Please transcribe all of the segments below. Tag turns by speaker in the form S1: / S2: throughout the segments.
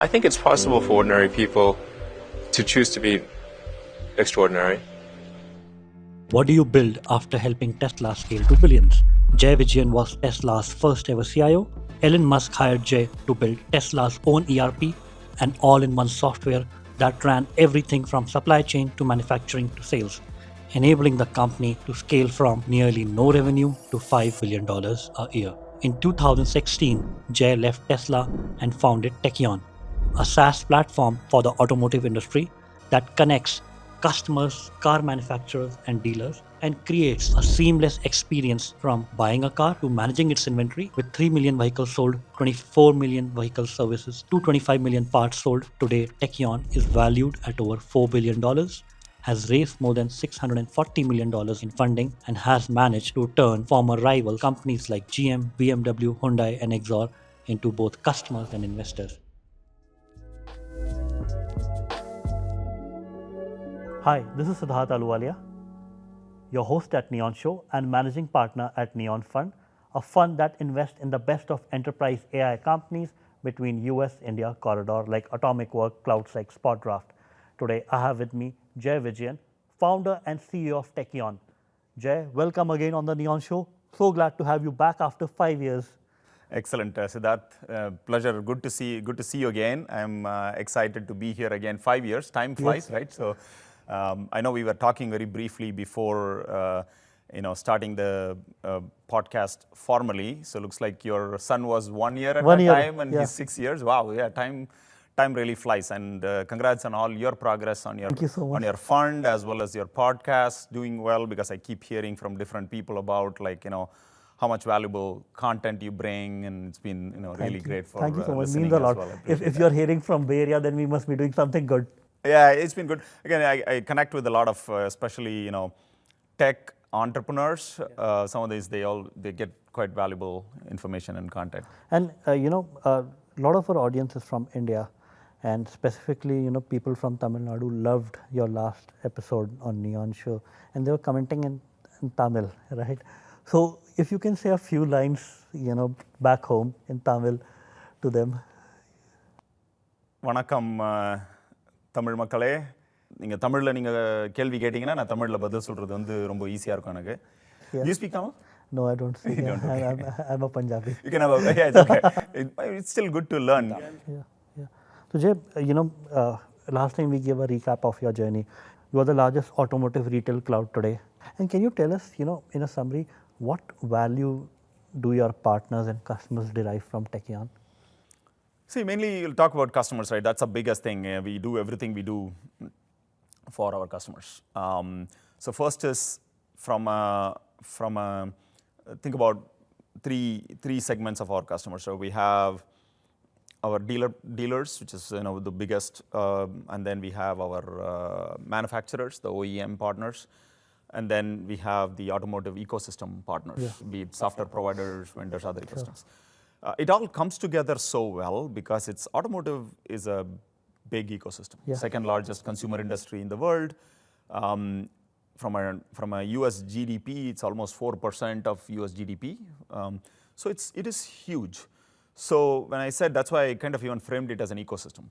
S1: I think it's possible for ordinary people to choose to be extraordinary.
S2: What do you build after helping Tesla scale to billions? Jay Vijayan was Tesla's first ever CIO. Elon Musk hired Jay to build Tesla's own ERP, an all-in-one software that ran everything from supply chain to manufacturing to sales, enabling the company to scale from nearly no revenue to $5 billion a year. In 2016, Jay left Tesla and founded Tekion, a SaaS platform for the automotive industry that connects customers, car manufacturers, and dealers and creates a seamless experience from buying a car to managing its inventory. With 3 million vehicles sold, 24 million vehicle services, 225 million parts sold. Today, Tekion is valued at over $4 billion, has raised more than $640 million in funding, and has managed to turn former rival companies like GM, BMW, Hyundai, and Exor into both customers and investors. Hi, this is Siddharth Aluwalia, your host at Neon Show and managing partner at Neon Fund, a fund that invests in the best of enterprise AI companies between US-India corridor like Atomic Work, clouds like SpotDraft. Today, I have with me Jay Vijayan, founder and CEO of Tekion. Jay, welcome again on the Neon Show. So glad to have you back after 5 years.
S3: Excellent, Siddharth. Pleasure. Good to see you again. I'm excited to be here again. 5 years, time flies, yes. Right? So I know we were talking very briefly before, starting the podcast formally. So looks like your son was 1 year at that time, and he's 6 years. Wow, yeah, time really flies. And congrats on all your progress on your on your fund as well as your podcast, doing well, because I keep hearing from different people about how much valuable content you bring, and it's been really great for
S2: Thank you so much. It
S3: means
S2: a lot. Well. If you're hearing from Bay Area, then we must be doing something good.
S3: Yeah, it's been good. Again, I connect with a lot of, especially tech entrepreneurs. Yeah. Some of these they get quite valuable information and content.
S2: And a lot of our audience is from India, and specifically people from Tamil Nadu loved your last episode on Neon Show, and they were commenting in Tamil, right? So if you can say a few lines, back home in Tamil to them.
S3: Vanakkam. Tamil மக்களே, நீங்கள் தமிழில் நீங்கள் கேள்வி கேட்டிங்கன்னா நான் தமிழில் பதில் சொல்கிறது வந்து ரொம்ப ஈஸியாக இருக்கும் எனக்கு. You speak Tamil?
S2: No, I don't speak. I'm a Punjabi.
S3: You can have a, yeah, it's okay. It's still good to learn.
S2: Yeah. So Jay, last time we gave a recap of your journey. You are the largest automotive retail cloud today. And can you tell us, in a summary, what value do your partners and customers derive from Tekion?
S3: See, mainly you'll talk about customers, right? That's the biggest thing. We do everything we do for our customers. So first is from think about three segments of our customers. So we have our dealers, which is the biggest, and then we have our manufacturers, the OEM partners, and then we have the automotive ecosystem partners, be it software providers, vendors, other ecosystems. It all comes together so well because automotive is a big ecosystem, second largest consumer industry in the world. From a US GDP, it's almost 4% of US GDP. So it is huge. So when I said, that's why I kind of even framed it as an ecosystem.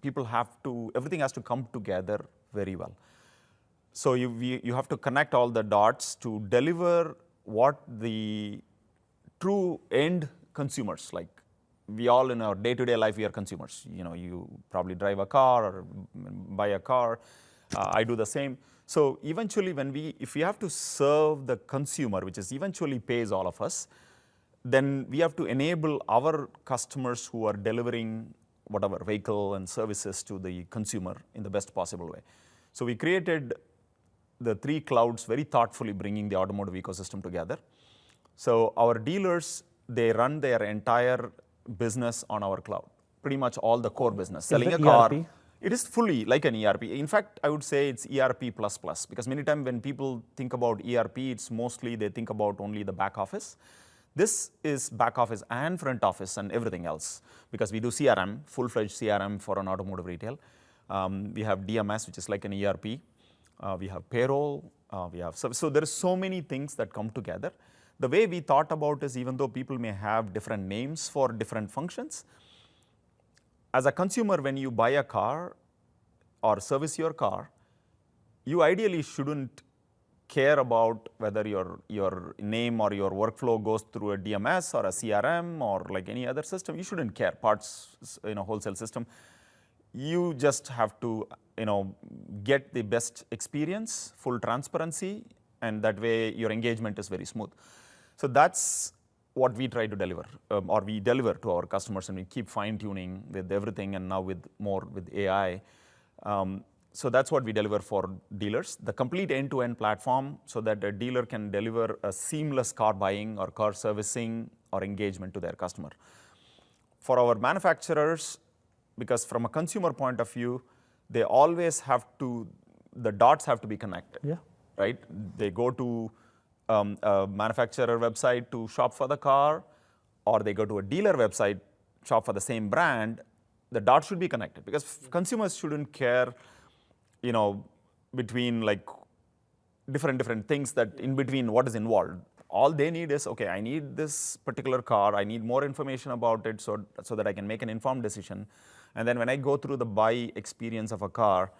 S3: Everything has to come together very well. So you have to connect all the dots to deliver what the true end consumers, like we all in our day-to-day life, we are consumers. You probably drive a car or buy a car. I do the same. So eventually, if we have to serve the consumer, which is eventually pays all of us, then we have to enable our customers who are delivering whatever vehicle and services to the consumer in the best possible way. So we created the three clouds very thoughtfully, bringing the automotive ecosystem together. So our dealers, they run their entire business on our cloud, pretty much all the core business. Selling a car, it is fully like an ERP. In fact, I would say it's ERP++, because many times when people think about ERP, it's mostly they think about only the back office. This is back office and front office and everything else, because we do CRM, full-fledged CRM for an automotive retail. We have DMS, which is like an ERP. We have payroll. So there are so many things that come together. The way we thought about is, even though people may have different names for different functions, as a consumer, when you buy a car or service your car, you ideally shouldn't care about whether your name or your workflow goes through a DMS or a CRM or like any other system. You shouldn't care, parts, wholesale system. You just have to, get the best experience, full transparency, and that way your engagement is very smooth. So that's what we try to deliver, or we deliver to our customers, and we keep fine-tuning with everything, and now with AI. So that's what we deliver for dealers, the complete end-to-end platform, so that a dealer can deliver a seamless car buying or car servicing or engagement to their customer. For our manufacturers, because from a consumer point of view, they always have to, the dots have to be connected,
S2: Yeah.
S3: right? They go to a manufacturer website to shop for the car, or they go to a dealer website, shop for the same brand. The dots should be connected, because consumers shouldn't care, between like different things that in between what is involved. All they need is, okay, I need this particular car, I need more information about it so that I can make an informed decision. And then when I go through the buy experience of a car,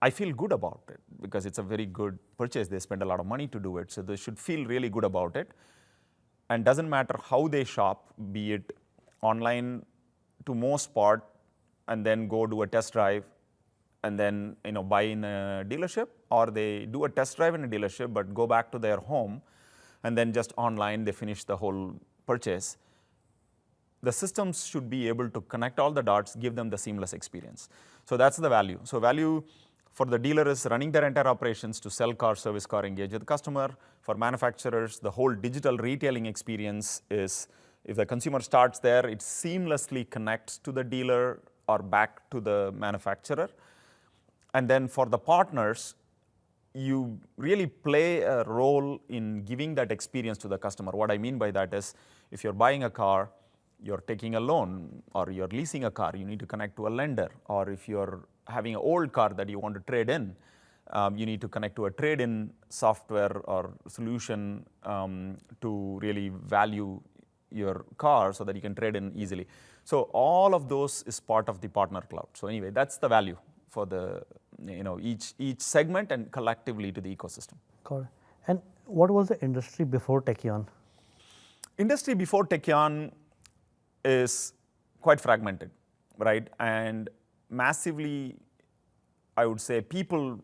S3: I feel good about it, because it's a very good purchase. They spend a lot of money to do it, so they should feel really good about it. And doesn't matter how they shop, be it online to most part, and then go do a test drive, and then buy in a dealership, or they do a test drive in a dealership but go back to their home, and then just online they finish the whole purchase. The systems should be able to connect all the dots, give them the seamless experience. So that's the value. So value for the dealer is running their entire operations to sell car, service car, engage with the customer. For manufacturers, the whole digital retailing experience is, if the consumer starts there, it seamlessly connects to the dealer or back to the manufacturer. And then for the partners, you really play a role in giving that experience to the customer. What I mean by that is, if you're buying a car, you're taking a loan, or you're leasing a car, you need to connect to a lender. Or if you're having an old car that you want to trade in, you need to connect to a trade-in software or solution to really value your car so that you can trade in easily. So all of those is part of the partner cloud. So anyway, that's the value for the each segment and collectively to the ecosystem.
S2: Got it. And what was the industry before Tekion?
S3: Industry before Tekion is quite fragmented, right? And massively, I would say, people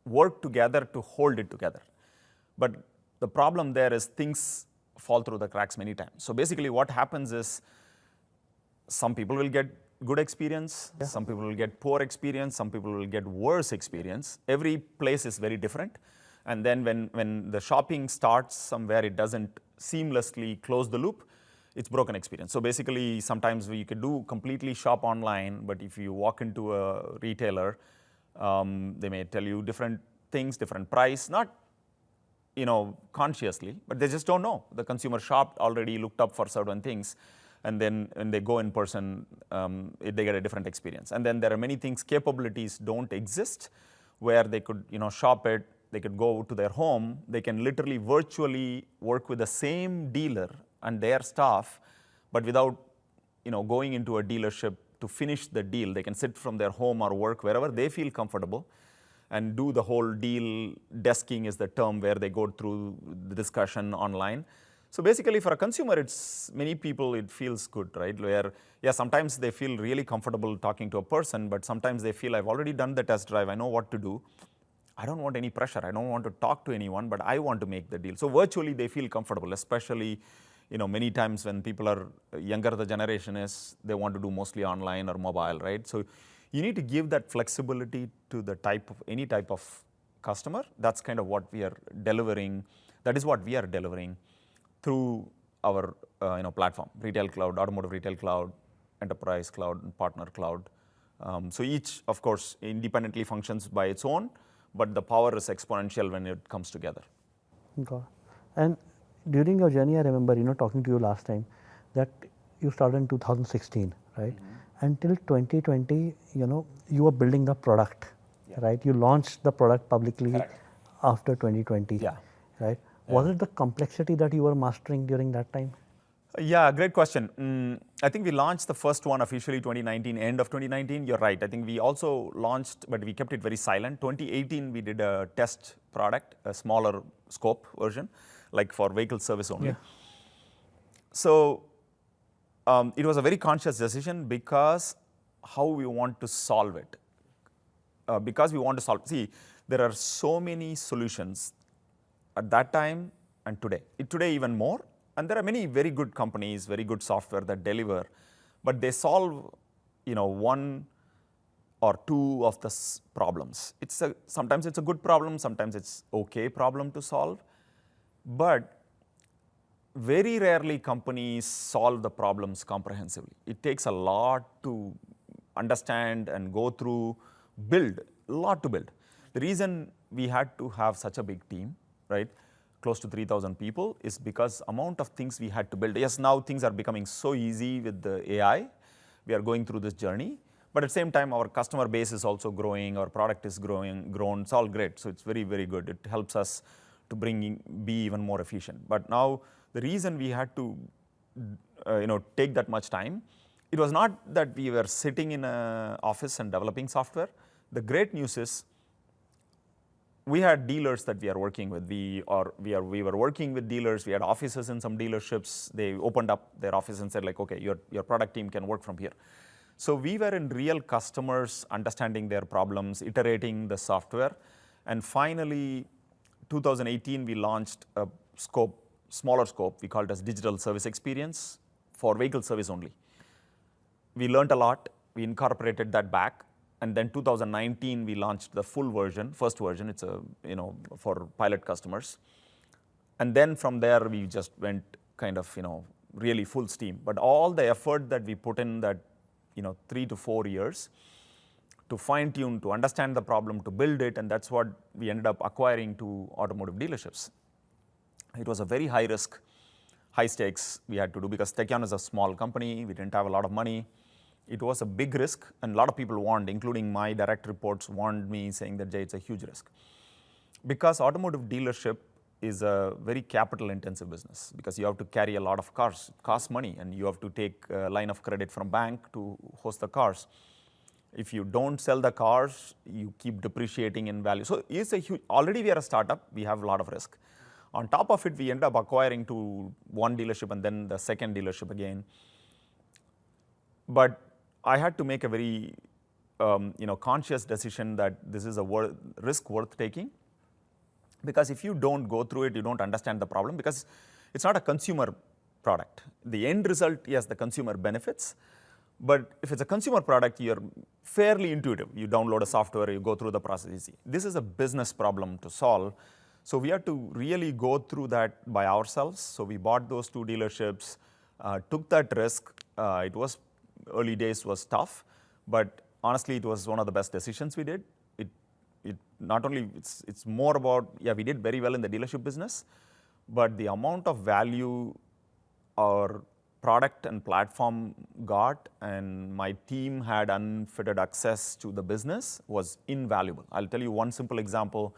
S3: work together to hold it together. But the problem there is things fall through the cracks many times. So basically what happens is, some people will get good experience, some people will get poor experience, some people will get worse experience. Every place is very different. And then when the shopping starts somewhere, it doesn't seamlessly close the loop, it's broken experience. So basically, sometimes you could do completely shop online, but if you walk into a retailer, they may tell you different things, different price, not consciously, but they just don't know. The consumer shopped already, looked up for certain things, and then when they go in person, they get a different experience. And then there are many things, capabilities don't exist, where they could shop it, they could go to their home, they can literally virtually work with the same dealer and their staff, but without going into a dealership to finish the deal. They can sit from their home or work wherever they feel comfortable and do the whole deal. Desking is the term where they go through the discussion online. So basically, for a consumer, many people, it feels good, right? Where, sometimes they feel really comfortable talking to a person, but sometimes they feel, I've already done the test drive, I know what to do. I don't want any pressure, I don't want to talk to anyone, but I want to make the deal. So virtually, they feel comfortable, especially, many times when people are younger, the generation is, they want to do mostly online or mobile, right? So you need to give that flexibility to the any type of customer. That's kind of what we are delivering. That is what we are delivering through our platform, retail cloud, automotive retail cloud, enterprise cloud, and partner cloud. So each, of course, independently functions by its own, but the power is exponential when it comes together.
S2: Got it. And during your journey, I remember talking to you last time that you started in 2016, right? Until 2020, you were building the product, right? You launched the product publicly after 2020, right? Was it the complexity that you were mastering during that time?
S3: Yeah, great question. I think we launched the first one officially 2019, end of 2019. You're right. I think we also launched, but we kept it very silent. 2018, we did a test product, a smaller scope version, like for vehicle service only.
S2: Yeah.
S3: So it was a very conscious decision because how we want to solve it. Because we want to solve, see, there are so many solutions at that time and today. Today even more. And there are many very good companies, very good software that deliver, but they solve, one or two of the problems. Sometimes it's a good problem, sometimes it's okay problem to solve, but very rarely companies solve the problems comprehensively. It takes a lot to understand and go through, build, a lot to build. The reason we had to have such a big team, right? Close to 3,000 people is because amount of things we had to build. Yes, now things are becoming so easy with the AI. We are going through this journey, but at the same time, our customer base is also growing, our product is grown, it's all great. So it's very, very good. It helps us to be even more efficient. But now the reason we had to take that much time, it was not that we were sitting in an office and developing software. The great news is we had dealers that we are working with. We were working with dealers. We had offices in some dealerships. They opened up their office and said, like, okay, your product team can work from here. So we were in real customers, understanding their problems, iterating the software. And finally, 2018, we launched a smaller scope. We called it as digital service experience for vehicle service only. We learned a lot. We incorporated that back. And then 2019, we launched the full version, first version. It's for pilot customers. And then from there, we just went kind of, really full steam. But all the effort that we put in that, 3 to 4 years to fine tune, to understand the problem, to build it, and that's what we ended up acquiring to automotive dealerships. It was a very high risk, high stakes we had to do because Tekion is a small company. We didn't have a lot of money. It was a big risk, and a lot of people warned, including my direct reports, warned me saying that, Jay, it's a huge risk. Because automotive dealership is a very capital-intensive business because you have to carry a lot of cars, it costs money, and you have to take a line of credit from bank to host the cars. If you don't sell the cars, you keep depreciating in value. So it's a huge, already we are a startup, we have a lot of risk. On top of it, we end up acquiring to one dealership and then the second dealership again. But I had to make a very conscious decision that this is a risk worth taking. Because if you don't go through it, you don't understand the problem because it's not a consumer product. The end result, yes, the consumer benefits. But if it's a consumer product, you're fairly intuitive. You download a software, you go through the process easy. This is a business problem to solve. So we had to really go through that by ourselves. So we bought those two dealerships, took that risk. Early days was tough, but honestly, it was one of the best decisions we did. It not only, it's more about, yeah, we did very well in the dealership business, but the amount of value our product and platform got and my team had unfettered access to the business was invaluable. I'll tell you one simple example.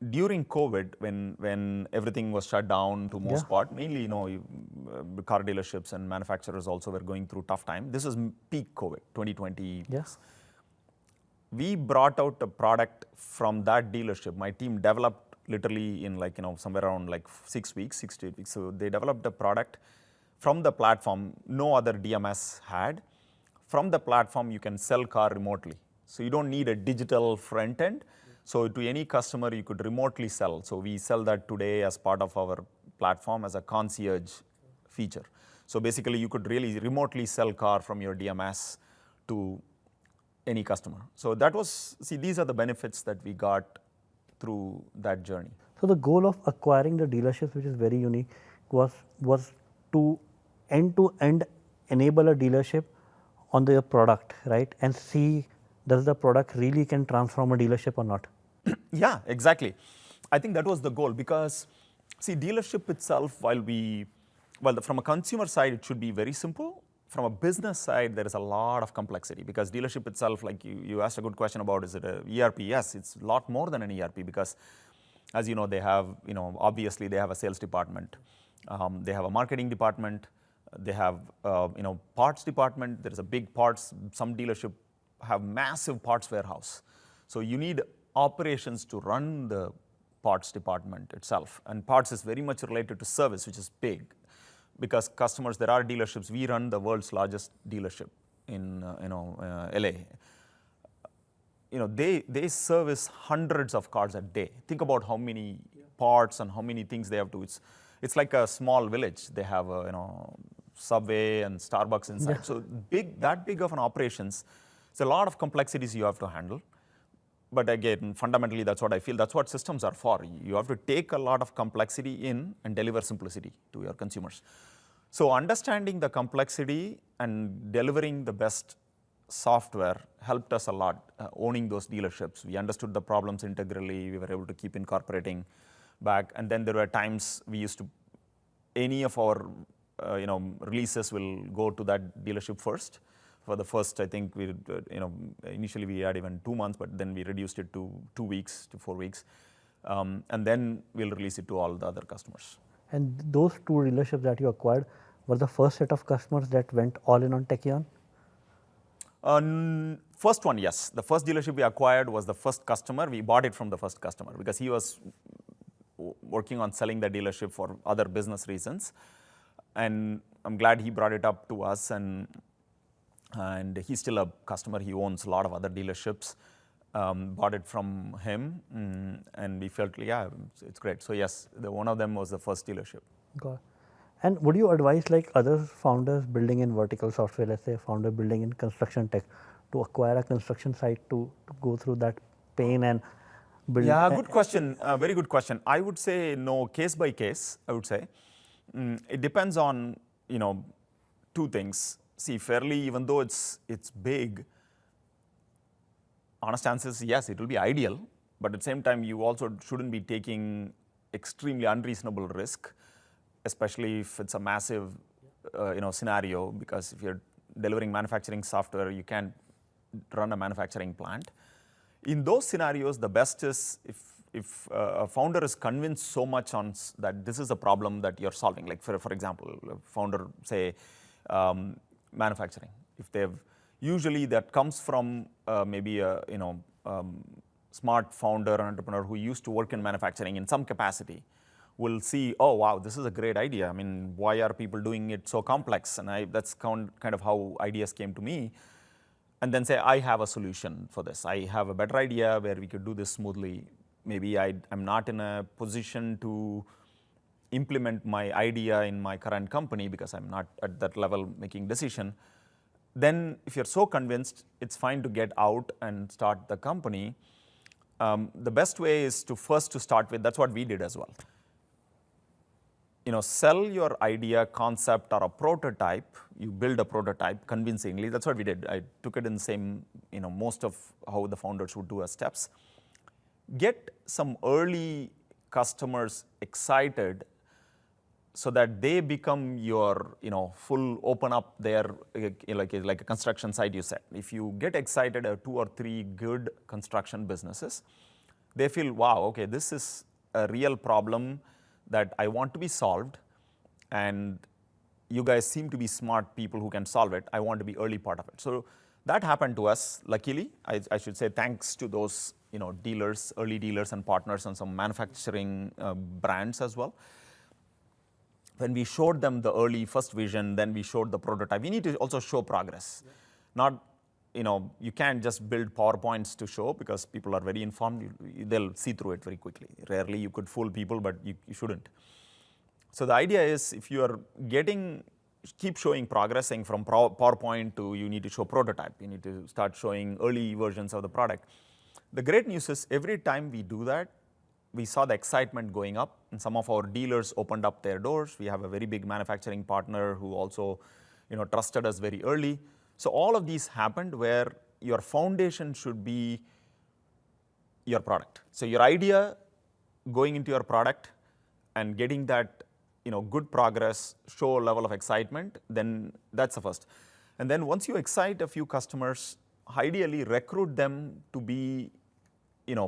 S3: During COVID, when everything was shut down to most part, mainly car dealerships and manufacturers also were going through tough time. This is peak COVID, 2020.
S2: Yes.
S3: We brought out a product from that dealership. My team developed literally in somewhere around 6 weeks, 6 to 8 weeks. So they developed a product from the platform no other DMS had. From the platform, you can sell car remotely. So you don't need a digital front end. So to any customer, you could remotely sell. So we sell that today as part of our platform as a concierge feature. So basically, you could really remotely sell car from your DMS to any customer. So that was, these are the benefits that we got through that journey.
S2: So the goal of acquiring the dealerships, which is very unique, was to end-to-end enable a dealership on their product, right? And see, does the product really can transform a dealership or not?
S3: Yeah, exactly. I think that was the goal because, dealership itself, from a consumer side, it should be very simple. From a business side, there is a lot of complexity because dealership itself, like you asked a good question about, is it an ERP? Yes, it's a lot more than an ERP because, as you know, they have, obviously they have a sales department. They have a marketing department. They have parts department. There is a big parts. Some dealership have massive parts warehouse. So you need operations to run the parts department itself. And parts is very much related to service, which is big. Because customers, there are dealerships. We run the world's largest dealership in LA. They service hundreds of cars a day. Think about how many parts and how many things they have to. It's like a small village. They have Subway and Starbucks inside. Yeah. So that big of an operations. It's a lot of complexities you have to handle. But again, fundamentally, that's what I feel. That's what systems are for. You have to take a lot of complexity in and deliver simplicity to your consumers. So understanding the complexity and delivering the best software helped us a lot, owning those dealerships. We understood the problems integrally. We were able to keep incorporating back. And then there were times we used to, any of our releases will go to that dealership first. For the first, I think we, initially we had even 2 months, but then we reduced it to 2 weeks to 4 weeks. And then we'll release it to all the other customers.
S2: And those 2 dealerships that you acquired were the first set of customers that went all in on Tekion?
S3: First one, yes. The first dealership we acquired was the first customer. We bought it from the first customer because he was working on selling the dealership for other business reasons. And I'm glad he brought it up to us. And he's still a customer. He owns a lot of other dealerships. Bought it from him, and we felt, yeah, it's great. So yes, one of them was the first dealership.
S2: Got it. And would you advise like other founders building in vertical software, let's say a founder building in construction tech, to acquire a construction site to go through that pain and build?
S3: Yeah, good question. Very good question. I would say no, case by case, I would say. It depends on, 2 things. See, fairly, even though it's big, honest answer is yes, it will be ideal, but at the same time, you also shouldn't be taking extremely unreasonable risk, especially if it's a massive, scenario, because if you're delivering manufacturing software, you can't run a manufacturing plant. In those scenarios, the best is if a founder is convinced so much on that this is a problem that you're solving, like for example, a founder, say, manufacturing. If they've usually that comes from maybe a smart founder or entrepreneur who used to work in manufacturing in some capacity, will see, oh wow, this is a great idea. I mean, why are people doing it so complex? And that's kind of how ideas came to me. And then say, I have a solution for this. I have a better idea where we could do this smoothly. Maybe I'm not in a position to implement my idea in my current company because I'm not at that level making decision. Then if you're so convinced, it's fine to get out and start the company. The best way is to start with, that's what we did as well. Sell your idea, concept, or a prototype. You build a prototype convincingly. That's what we did. I took it in the same, most of how the founders would do as steps. Get some early customers excited so that they become your, full open up their, like a construction site you said. If you get excited at 2 or 3 good construction businesses, they feel, wow, okay, this is a real problem that I want to be solved, and you guys seem to be smart people who can solve it. I want to be early part of it. So that happened to us, luckily. I should say thanks to those dealers, early dealers and partners and some manufacturing brands as well. When we showed them the early first vision, then we showed the prototype. We need to also show progress. Yeah. Not, you can't just build PowerPoints to show because people are very informed. They'll see through it very quickly. Rarely you could fool people, but you shouldn't. So the idea is if you are keep showing progressing from PowerPoint to you need to show prototype. You need to start showing early versions of the product. The great news is every time we do that, we saw the excitement going up, and some of our dealers opened up their doors. We have a very big manufacturing partner who also, trusted us very early. So all of these happened where your foundation should be your product. So your idea going into your product and getting that, good progress, show a level of excitement, then that's the first. And then once you excite a few customers, ideally recruit them to be,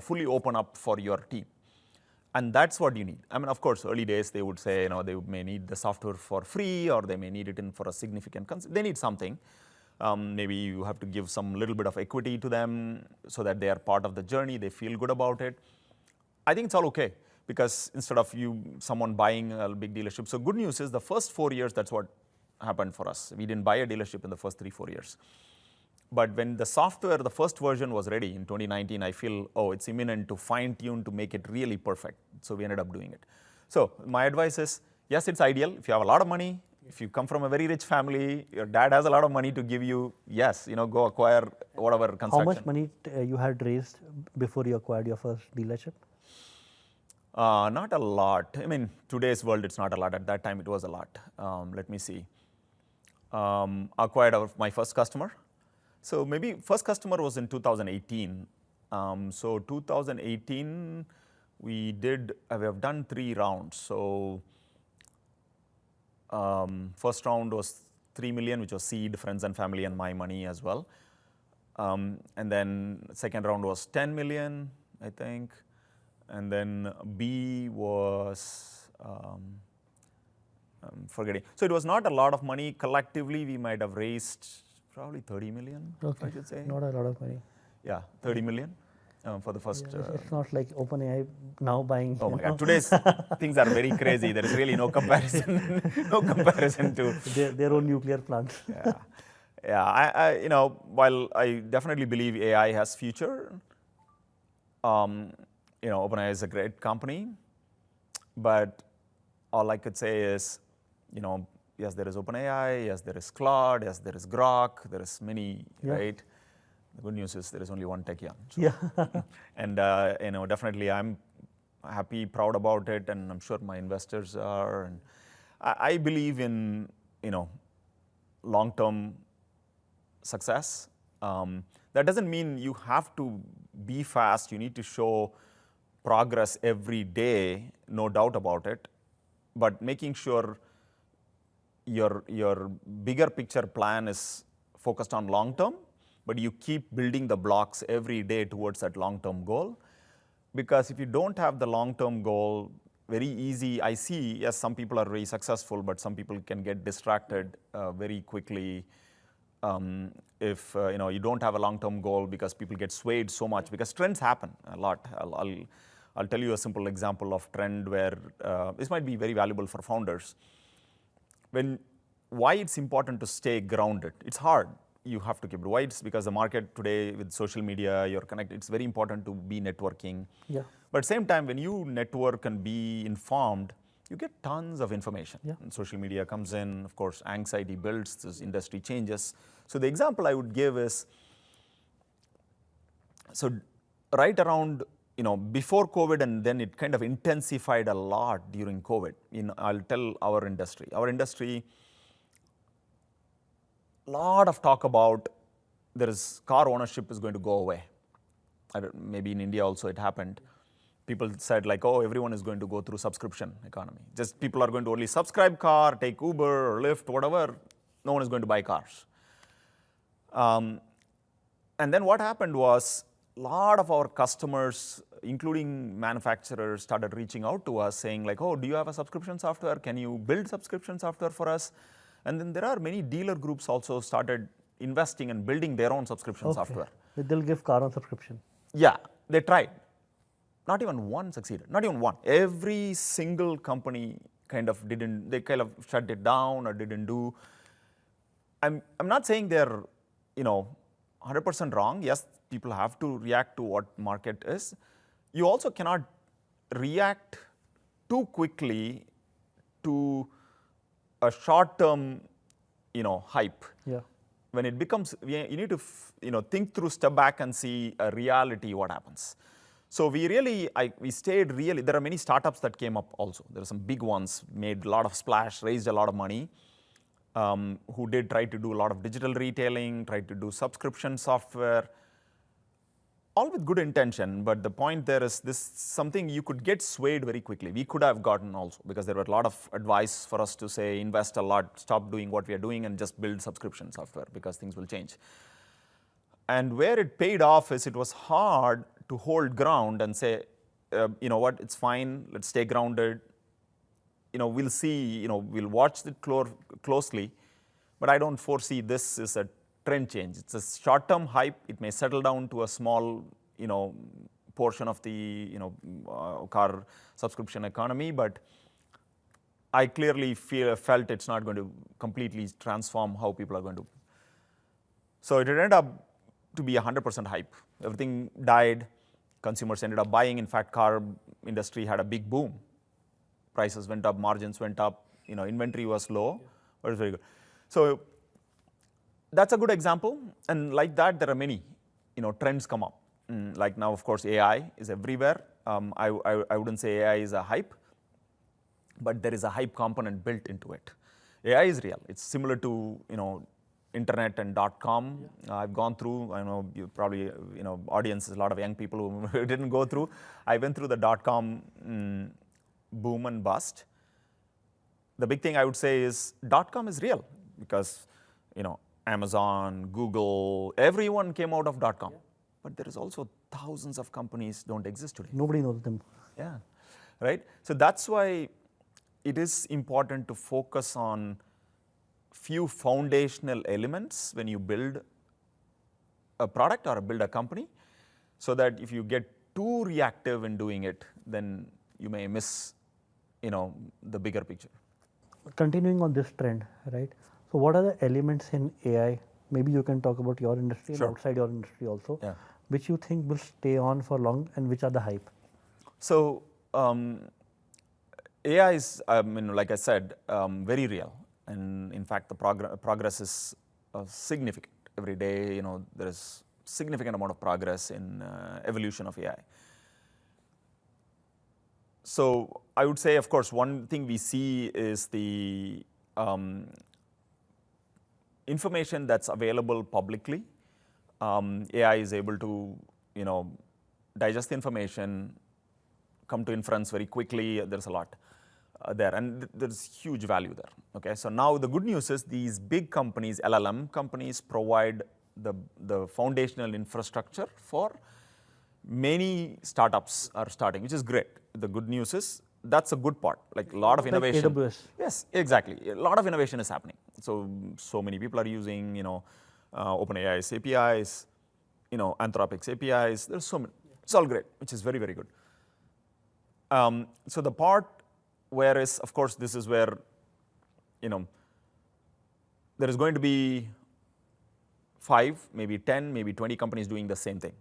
S3: fully open up for your team. And that's what you need. I mean, of course, early days, they would say, they may need the software for free, or they may need it for a significant, they need something. Maybe you have to give some little bit of equity to them so that they are part of the journey, they feel good about it. I think it's all okay, because instead of someone buying a big dealership. So good news is the first 4 years, that's what happened for us. We didn't buy a dealership in the first 3-4 years. But when the software, the first version was ready in 2019, I feel, it's imminent to fine tune to make it really perfect. So we ended up doing it. So my advice is, yes, it's ideal. If you have a lot of money, if you come from a very rich family, your dad has a lot of money to give you, yes, go acquire whatever construction.
S2: How much money you had raised before you acquired your first dealership?
S3: Not a lot. I mean, today's world, it's not a lot. At that time, it was a lot. Let me see. Acquired my first customer. So maybe first customer was in 2018. So 2018, we have done 3 rounds. So first round was 3 million, which was seed, friends and family, and my money as well. And then second round was 10 million, I think. And then B was, I'm forgetting. So it was not a lot of money. Collectively, we might have raised probably 30 million, I should say.
S2: Not a lot of money.
S3: Yeah, 30 million for the first.
S2: It's not like OpenAI now buying.
S3: Oh my God, today's things are very crazy. There is really no comparison, no comparison to
S2: their own nuclear plants.
S3: Yeah. While I definitely believe AI has future, OpenAI is a great company, but all I could say is, yes, there is OpenAI, yes, there is Claude, yes, there is Grok, there is many, right? The good news is there is only one Tekion. So.
S2: Yeah.
S3: And, definitely I'm happy, proud about it, and I'm sure my investors are. And I believe in, long-term success. That doesn't mean you have to be fast. You need to show progress every day, no doubt about it, but making sure your bigger picture plan is focused on long term, but you keep building the blocks every day towards that long term goal. Because if you don't have the long term goal, very easy, I see, yes, some people are very successful, but some people can get distracted very quickly if you don't have a long term goal, because people get swayed so much, because trends happen a lot. I'll tell you a simple example of trend where this might be very valuable for founders. Why it's important to stay grounded. It's hard. You have to keep it. Why? It's because the market today with social media, you're connected. It's very important to be networking.
S2: Yeah.
S3: But at the same time, when you network and be informed, you get tons of information.
S2: Yeah.
S3: And social media comes in, of course, anxiety builds, this industry changes. So the example I would give is, so right around, before COVID, and then it kind of intensified a lot during COVID. I'll tell our industry. Our industry, lot of talk about car ownership is going to go away. Maybe in India also it happened. People said like, everyone is going to go through subscription economy. Just people are going to only subscribe car, take Uber or Lyft, whatever. No one is going to buy cars. And then what happened was, a lot of our customers, including manufacturers, started reaching out to us saying like, do you have a subscription software? Can you build subscription software for us? And then there are many dealer groups also started investing and building their own subscription software.
S2: They'll give car on subscription.
S3: Yeah, they tried. Not even one succeeded, not even one. Every single company they kind of shut it down or didn't do. I'm not saying they're, 100% wrong. Yes, people have to react to what market is. You also cannot react too quickly to a short-term, hype.
S2: Yeah.
S3: When it becomes, you need to, think through, step back and see a reality what happens. So we stayed really, there are many startups that came up also. There are some big ones, made a lot of splash, raised a lot of money, who did try to do a lot of digital retailing, tried to do subscription software, all with good intention. But the point there is this something you could get swayed very quickly. We could have gotten also, because there were a lot of advice for us to say, invest a lot, stop doing what we are doing and just build subscription software because things will change. And where it paid off is it was hard to hold ground and say, you know what, it's fine, let's stay grounded. You know, we'll see, you know, we'll watch it closely, but I don't foresee this is a trend change. It's a short-term hype. It may settle down to a small, you know, portion of the, you know, car subscription economy, but I clearly felt it's not going to completely transform how people are going to. So it ended up to be 100% hype. Everything died. Consumers ended up buying. In fact, car industry had a big boom. Prices went up, margins went up. You know, inventory was low, but it's very good. So that's a good example. And like that, there are many, you know, trends come up. Like now, of course, AI is everywhere. I wouldn't say AI is a hype, but there is a hype component built into it. AI is real. It's similar to, you know, internet and .com. I've gone through, I know you probably, you know, audience is a lot of young people who didn't go through. I went through the .com boom and bust. The big thing I would say is .com is real because, you know, Amazon, Google, everyone came out of .com. But there is also thousands of companies don't exist today.
S2: Nobody knows them.
S3: Yeah, right? So that's why it is important to focus on few foundational elements when you build a product or build a company, so that if you get too reactive in doing it, then you may miss, you know, the bigger picture.
S2: Continuing on this trend, right? So what are the elements in AI? Maybe you can talk about your industry
S3: Sure.
S2: and outside your industry also,
S3: Yeah.
S2: which you think will stay on for long and which are the hype?
S3: So AI is, I mean, like I said, very real. And in fact, the progress is significant. Every day, you know, there is significant amount of progress in evolution of AI. So I would say, of course, one thing we see is the information that's available publicly. AI is able to, you know, digest the information, come to inference very quickly. There's a lot there, and there's huge value there. Okay, so now the good news is these big companies, LLM companies, provide the foundational infrastructure for many startups are starting, which is great. The good news is that's a good part. Like a lot of innovation.
S2: Like AWS.
S3: Yes, exactly. A lot of innovation is happening. So many people are using, you know, OpenAI's APIs, you know, Anthropic's APIs. There's so many. It's all great, which is very, very good. So the part where is, of course, this is where, you know, there is going to be 5, maybe 10, maybe 20 companies doing the same thing.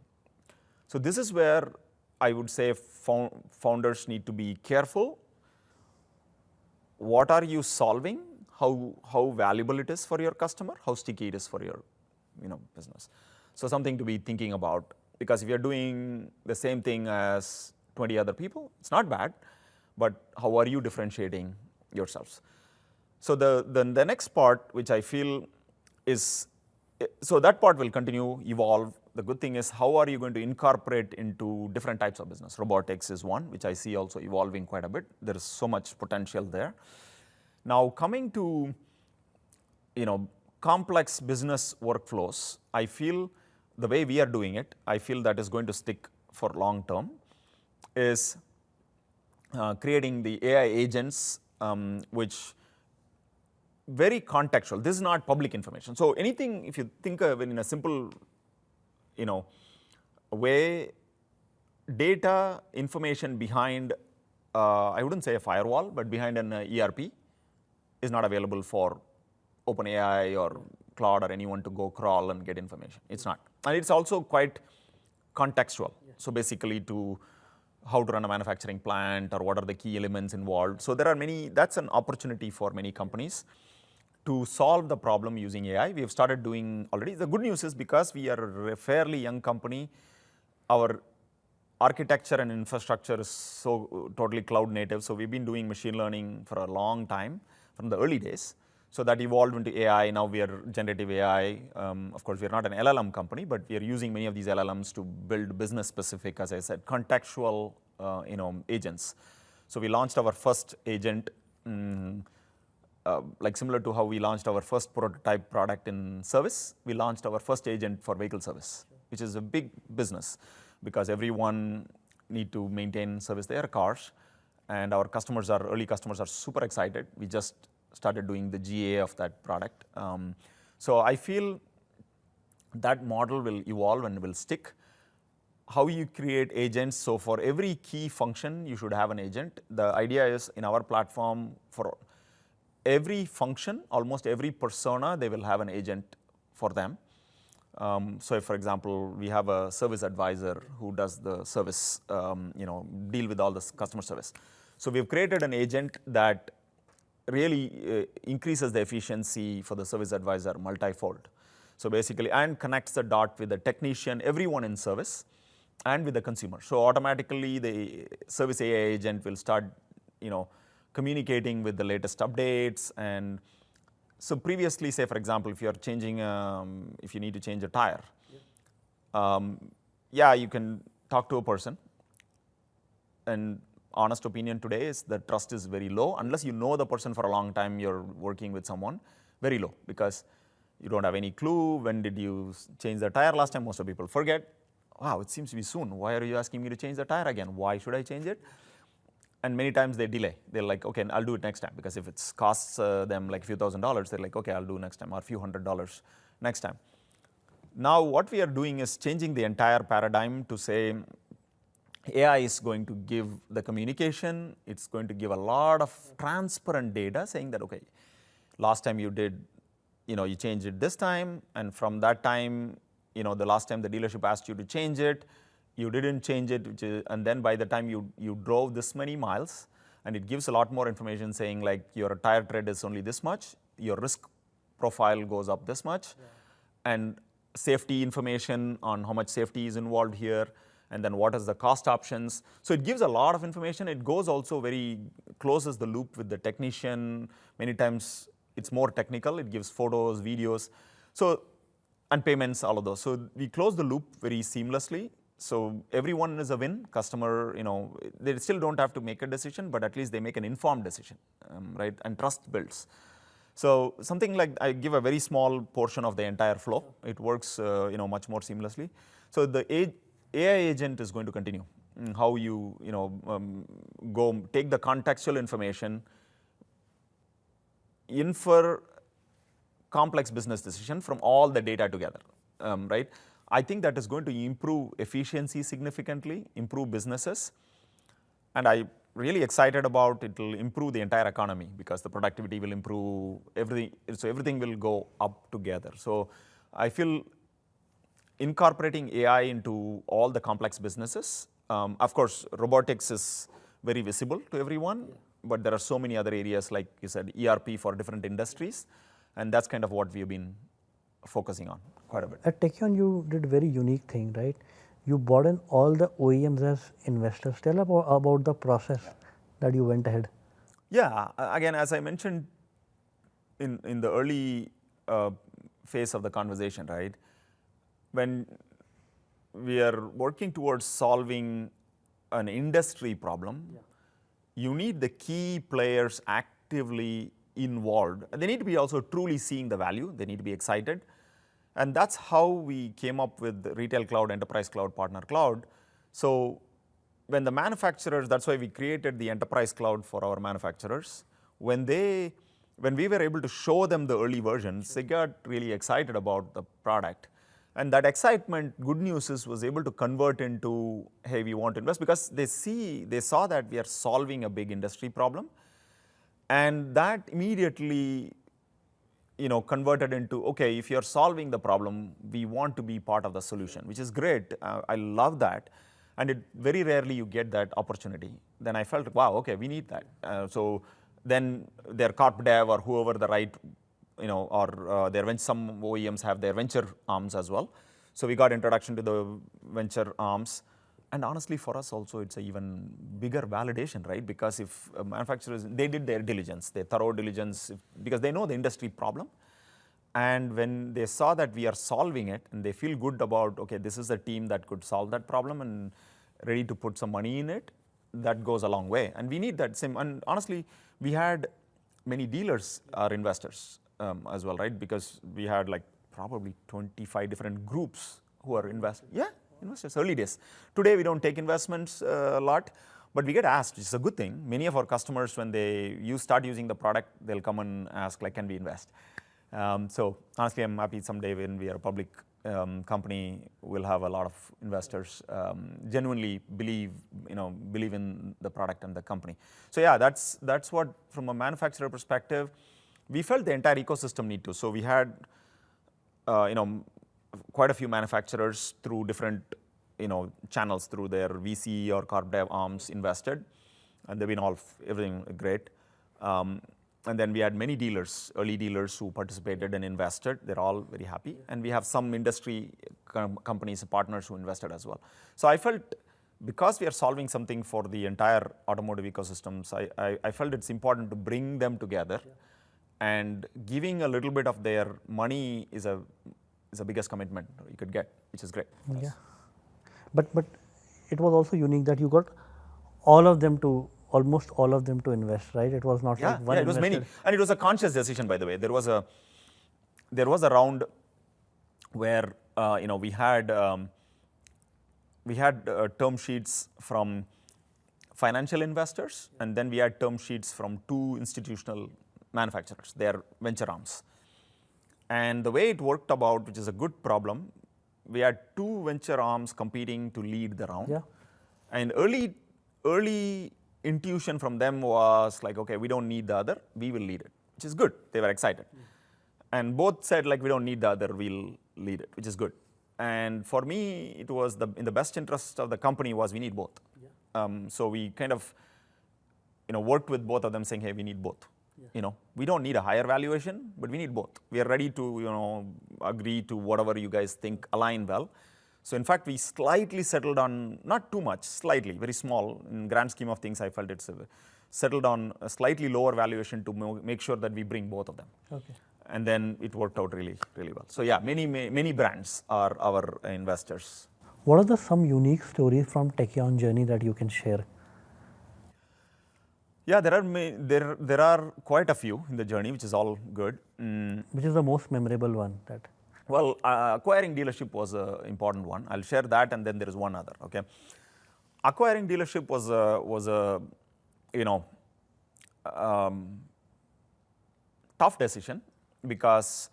S3: So this is where I would say founders need to be careful. What are you solving? How valuable it is for your customer? How sticky it is for your, you know, business? So something to be thinking about, because if you're doing the same thing as 20 other people, it's not bad, but how are you differentiating yourselves? So the next part, which I feel is, so that part will continue, evolve. The good thing is, how are you going to incorporate into different types of business? Robotics is one, which I see also evolving quite a bit. There is so much potential there. Now coming to, you know, complex business workflows, I feel the way we are doing it, I feel that is going to stick for long term, is creating the AI agents, which very contextual. This is not public information. So anything, if you think of it in a simple, you know, way, data information behind, I wouldn't say a firewall, but behind an ERP is not available for OpenAI or Claude or anyone to go crawl and get information. It's not. And it's also quite contextual. So basically to how to run a manufacturing plant or what are the key elements involved. So there are many, that's an opportunity for many companies to solve the problem using AI. We have started doing already. The good news is, because we are a fairly young company, our architecture and infrastructure is so totally cloud native. So we've been doing machine learning for a long time, from the early days. So that evolved into AI. Now we are generative AI. Of course, we are not an LLM company, but we are using many of these LLMs to build business specific, as I said, contextual, you know, agents. So we launched our first agent, like similar to how we launched our first prototype product in service. We launched our first agent for vehicle service, which is a big business, because everyone need to maintain, service their cars. And our customers are, early customers are super excited. We just started doing the GA of that product. So I feel that model will evolve and will stick. How you create agents, so for every key function, you should have an agent. The idea is in our platform, for every function, almost every persona, they will have an agent for them. So if, for example, we have a service advisor who does the service, deal with all this customer service. So we've created an agent that really increases the efficiency for the service advisor multifold. So basically, and connects the dot with the technician, everyone in service, and with the consumer. So automatically, the service AI agent will start, communicating with the latest updates. And so previously, say for example, if you're changing, if you need to change a tire, you can talk to a person. And honest opinion today is the trust is very low. Unless you know the person for a long time, you're working with someone, very low, because you don't have any clue. When did you change the tire last time? Most of people forget. Wow, it seems to be soon. Why are you asking me to change the tire again? Why should I change it? And many times they delay. They're like, okay, I'll do it next time. Because if it costs them like a few $1,000s, they're like, okay, I'll do next time, or a few $100s next time. Now what we are doing is changing the entire paradigm to say, AI is going to give the communication. It's going to give a lot of transparent data saying that, okay, last time you did, you changed it this time. And from that time, the last time the dealership asked you to change it, you didn't change it, and then by the time you drove this many miles, and it gives a lot more information saying like your tire tread is only this much, your risk profile goes up this much, and safety information on how much safety is involved here, and then what is the cost options. So it gives a lot of information. It goes also closes the loop with the technician. Many times it's more technical. It gives photos, videos. So, and payments, all of those. So we close the loop very seamlessly. So everyone is a win. Customer, they still don't have to make a decision, but at least they make an informed decision, right? And trust builds. So something like I give a very small portion of the entire flow. It works, much more seamlessly. So the AI agent is going to continue. How you, go take the contextual information, infer complex business decision from all the data together, right? I think that is going to improve efficiency significantly, improve businesses, and I'm really excited about it will improve the entire economy because the productivity will improve, everything will go up together. So I feel incorporating AI into all the complex businesses. Of course, robotics is very visible to everyone, but there are so many other areas, like you said, ERP for different industries, and that's kind of what we've been focusing on quite a bit.
S2: At Tekion, you did a very unique thing, right? You brought in all the OEMs as investors. Tell about the process that you went ahead.
S3: Yeah, again, as I mentioned in the early phase of the conversation, right? When we are working towards solving an industry problem, you need the key players actively involved. They need to be also truly seeing the value. They need to be excited. And that's how we came up with Retail Cloud, Enterprise Cloud, Partner Cloud. So when the manufacturers, that's why we created the Enterprise Cloud for our manufacturers. When we were able to show them the early versions, they got really excited about the product. And that excitement, good news is, was able to convert into, hey, we want to invest, because they saw that we are solving a big industry problem. And that immediately, converted into, okay, if you're solving the problem, we want to be part of the solution, which is great. I love that. And very rarely you get that opportunity. Then I felt, wow, okay, we need that. So then their corp dev or whoever the right, or some OEMs have their venture arms as well. So we got introduction to the venture arms. And honestly, for us also, it's an even bigger validation, right? Because if manufacturers, they did their diligence, their thorough diligence, because they know the industry problem. And when they saw that we are solving it, and they feel good about, okay, this is a team that could solve that problem and ready to put some money in it, that goes a long way. And we need that same, and honestly, we had many dealers are investors as well, right? Because we had like probably 25 different groups who are investing. Yeah. investors, early days. Today, we don't take investments a lot, but we get asked, which is a good thing. Many of our customers, when you start using the product, they'll come and ask, like, can we invest? So honestly, I'm happy someday when we are a public company, we'll have a lot of investors genuinely believe in the product and the company. So yeah, that's what, from a manufacturer perspective, we felt the entire ecosystem need to. So we had quite a few manufacturers through different channels, through their VC or corp dev arms invested, and they've been everything great. And then we had many dealers, early dealers who participated and invested. They're all very happy. And we have some industry companies, partners who invested as well. So I felt, because we are solving something for the entire automotive ecosystems, I felt it's important to bring them together. And giving a little bit of their money is the biggest commitment you could get, which is great.
S2: Yeah. But it was also unique that you got almost all of them to invest, right? It was not like one.
S3: Yeah, it was many, and it was a conscious decision, by the way. There was a round where we had term sheets from financial investors, and then we had term sheets from 2 institutional manufacturers, their venture arms. And the way it worked about, which is a good problem, we had 2 venture arms competing to lead the round.
S2: Yeah.
S3: And early intuition from them was like, okay, we don't need the other, we will lead it, which is good. They were excited. And both said, like, we don't need the other, we'll lead it, which is good. And for me, it was in the best interest of the company was we need both. Yeah. So we kind of worked with both of them, saying, hey, we need both. Yeah. We don't need a higher valuation, but we need both. We are ready to agree to whatever you guys think align well. So in fact, we slightly settled on, not too much, slightly, very small. In grand scheme of things, I felt it's settled on a slightly lower valuation to make sure that we bring both of them. Okay. And then it worked out really, really well. So yeah, many brands are our investors.
S2: What are some unique stories from Tekion journey that you can share?
S3: Yeah, there are quite a few in the journey, which is all good.
S2: Which is the most memorable one?
S3: Well, acquiring dealership was an important one. I'll share that, and then there is one other. Okay, acquiring dealership was a tough decision, because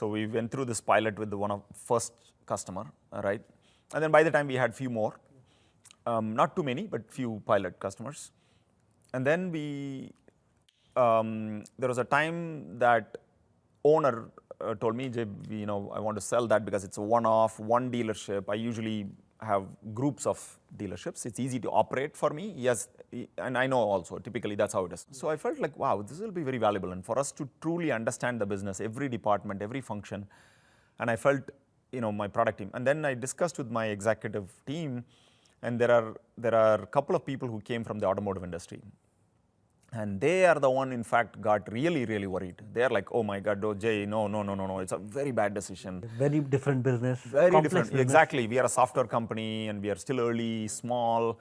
S3: we went through this pilot with one of first customer, right? And then by the time we had few more, not too many, but few pilot customers. And then there was a time that owner told me, Jay, I want to sell that because it's a one dealership. I usually have groups of dealerships. It's easy to operate for me. Yes, and I know also, typically that's how it is. So I felt like, wow, this will be very valuable. And for us to truly understand the business, every department, every function, and I felt, my product team. And then I discussed with my executive team, and there are a couple of people who came from the automotive industry. And they are the one, in fact, got really, really worried. They are like, oh my God, Jay, no, it's a very bad decision.
S2: Very different business.
S3: Very different, business. Exactly. We are a software company and we are still early, small.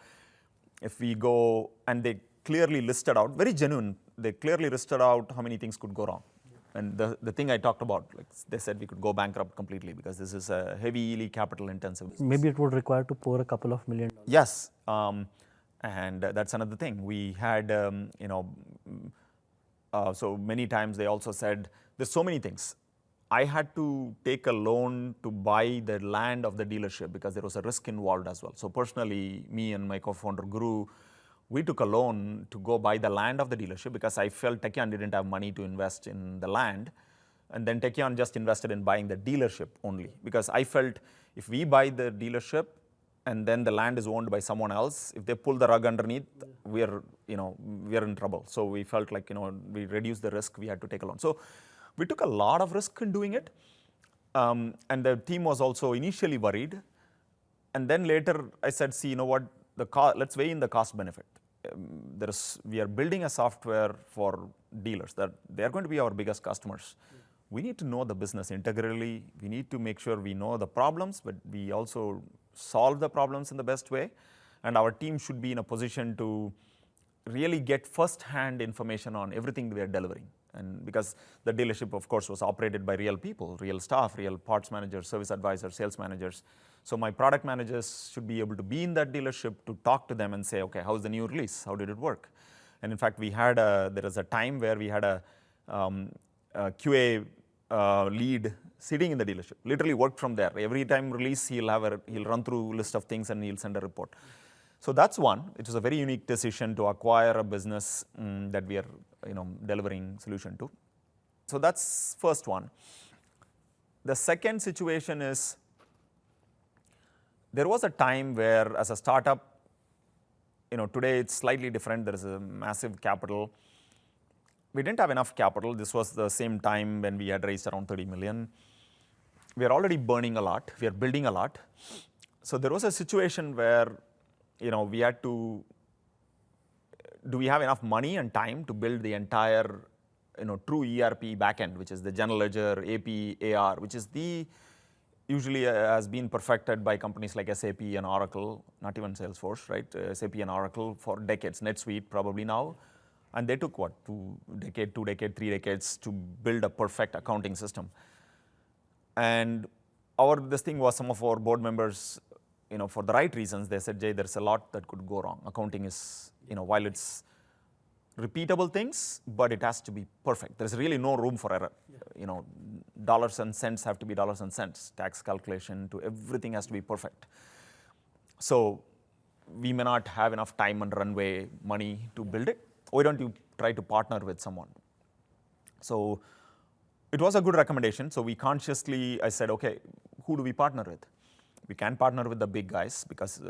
S3: If we go, and they clearly listed out, very genuine, they clearly listed out how many things could go wrong. And the thing I talked about, like they said we could go bankrupt completely because this is a heavily capital intensive business.
S2: Maybe it would require to pour a couple of $1 million.
S3: Yes. And that's another thing. We had, so many times they also said, there's so many things. I had to take a loan to buy the land of the dealership because there was a risk involved as well. So personally, me and my co-founder Guru, we took a loan to go buy the land of the dealership because I felt Tekion didn't have money to invest in the land. And then Tekion just invested in buying the dealership only, because I felt if we buy the dealership, and then the land is owned by someone else, if they pull the rug underneath, we are in trouble. So we felt like, we reduced the risk, we had to take a loan. So we took a lot of risk in doing it. And the team was also initially worried. And then later I said, see, what, let's weigh in the cost benefit. We are building a software for dealers that they're going to be our biggest customers. We need to know the business integrally. We need to make sure we know the problems, but we also solve the problems in the best way. And our team should be in a position to really get first-hand information on everything we are delivering. And because the dealership, of course, was operated by real people, real staff, real parts managers, service advisors, sales managers. So my product managers should be able to be in that dealership to talk to them and say, okay, how's the new release? How did it work? And in fact, there was a time where we had a QA lead sitting in the dealership, literally worked from there. Every time release, he'll run through a list of things and he'll send a report. So that's one. It was a very unique decision to acquire a business that we are delivering solution to. So that's first one. The second situation is, there was a time where as a startup, today it's slightly different. There is a massive capital. We didn't have enough capital. This was the same time when we had raised around 30 million. We are already burning a lot. We are building a lot. So there was a situation where, we had to, do we have enough money and time to build the entire, true ERP backend, which is the general ledger, AP, AR, which is usually has been perfected by companies like SAP and Oracle, not even Salesforce, right? SAP and Oracle for decades, NetSuite probably now. And they took what, 2 decades, 3 decades to build a perfect accounting system. And this thing was some of our board members, for the right reasons, they said, Jay, there's a lot that could go wrong. Accounting is, while it's repeatable things, but it has to be perfect. There's really no room for error. Yeah. Dollars and cents have to be dollars and cents. Tax calculation to everything has to be perfect. So we may not have enough time and runway money to build it. Why don't you try to partner with someone? So it was a good recommendation. So we consciously, I said, okay, who do we partner with? We can partner with the big guys because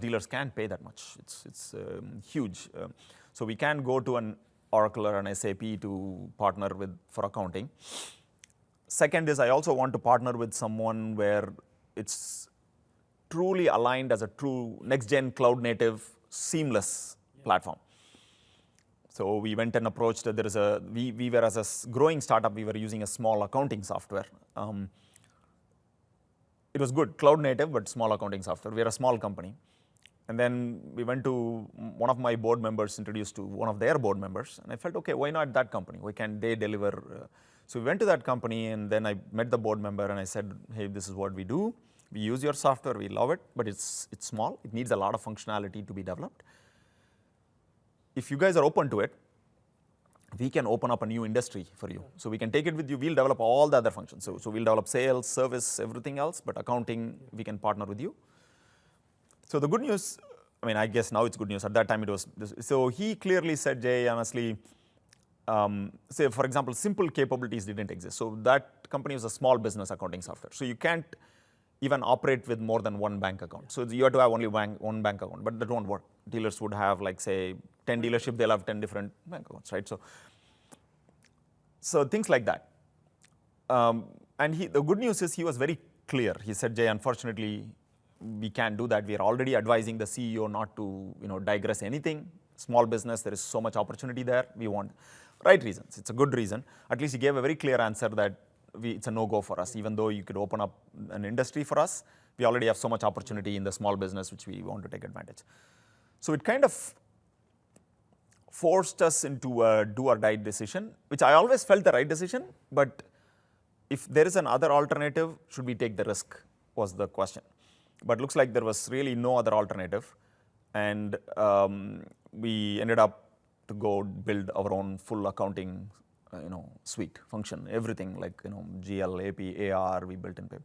S3: dealers can't pay that much. It's huge. So we can go to an Oracle or an SAP to partner with for accounting. Second is, I also want to partner with someone where it's truly aligned as a true next-gen cloud-native, seamless platform. So we went and approached, we were as a growing startup, we were using a small accounting software. It was good, cloud native, but small accounting software. We are a small company. And then we went to, one of my board members introduced to one of their board members. And I felt, okay, why not that company? Why can't they deliver? So we went to that company and then I met the board member and I said, hey, this is what we do. We use your software, we love it, but it's small. It needs a lot of functionality to be developed. If you guys are open to it, we can open up a new industry for you. So we can take it with you. We'll develop all the other functions. So we'll develop sales, service, everything else, but accounting, we can partner with you. So the good news, I guess now it's good news. At that time it was, so he clearly said, Jay, honestly, say for example, simple capabilities didn't exist. So that company was a small business accounting software. So you can't even operate with more than one bank account. So you have to have only one bank account, but that won't work. Dealers would have like say 10 dealerships, they'll have 10 different bank accounts, right? So things like that. And the good news is he was very clear. He said, Jay, unfortunately, we can't do that. We are already advising the CEO not to digress anything. Small business, there is so much opportunity there. We want right reasons. It's a good reason. At least he gave a very clear answer that it's a no-go for us. Even though you could open up an industry for us, we already have so much opportunity in the small business which we want to take advantage. So it kind of forced us into a do or die decision, which I always felt the right decision, but if there is another alternative, should we take the risk was the question. But looks like there was really no other alternative. And we ended up to go build our own full accounting suite, function, everything like GL, AP, AR, we built in paper.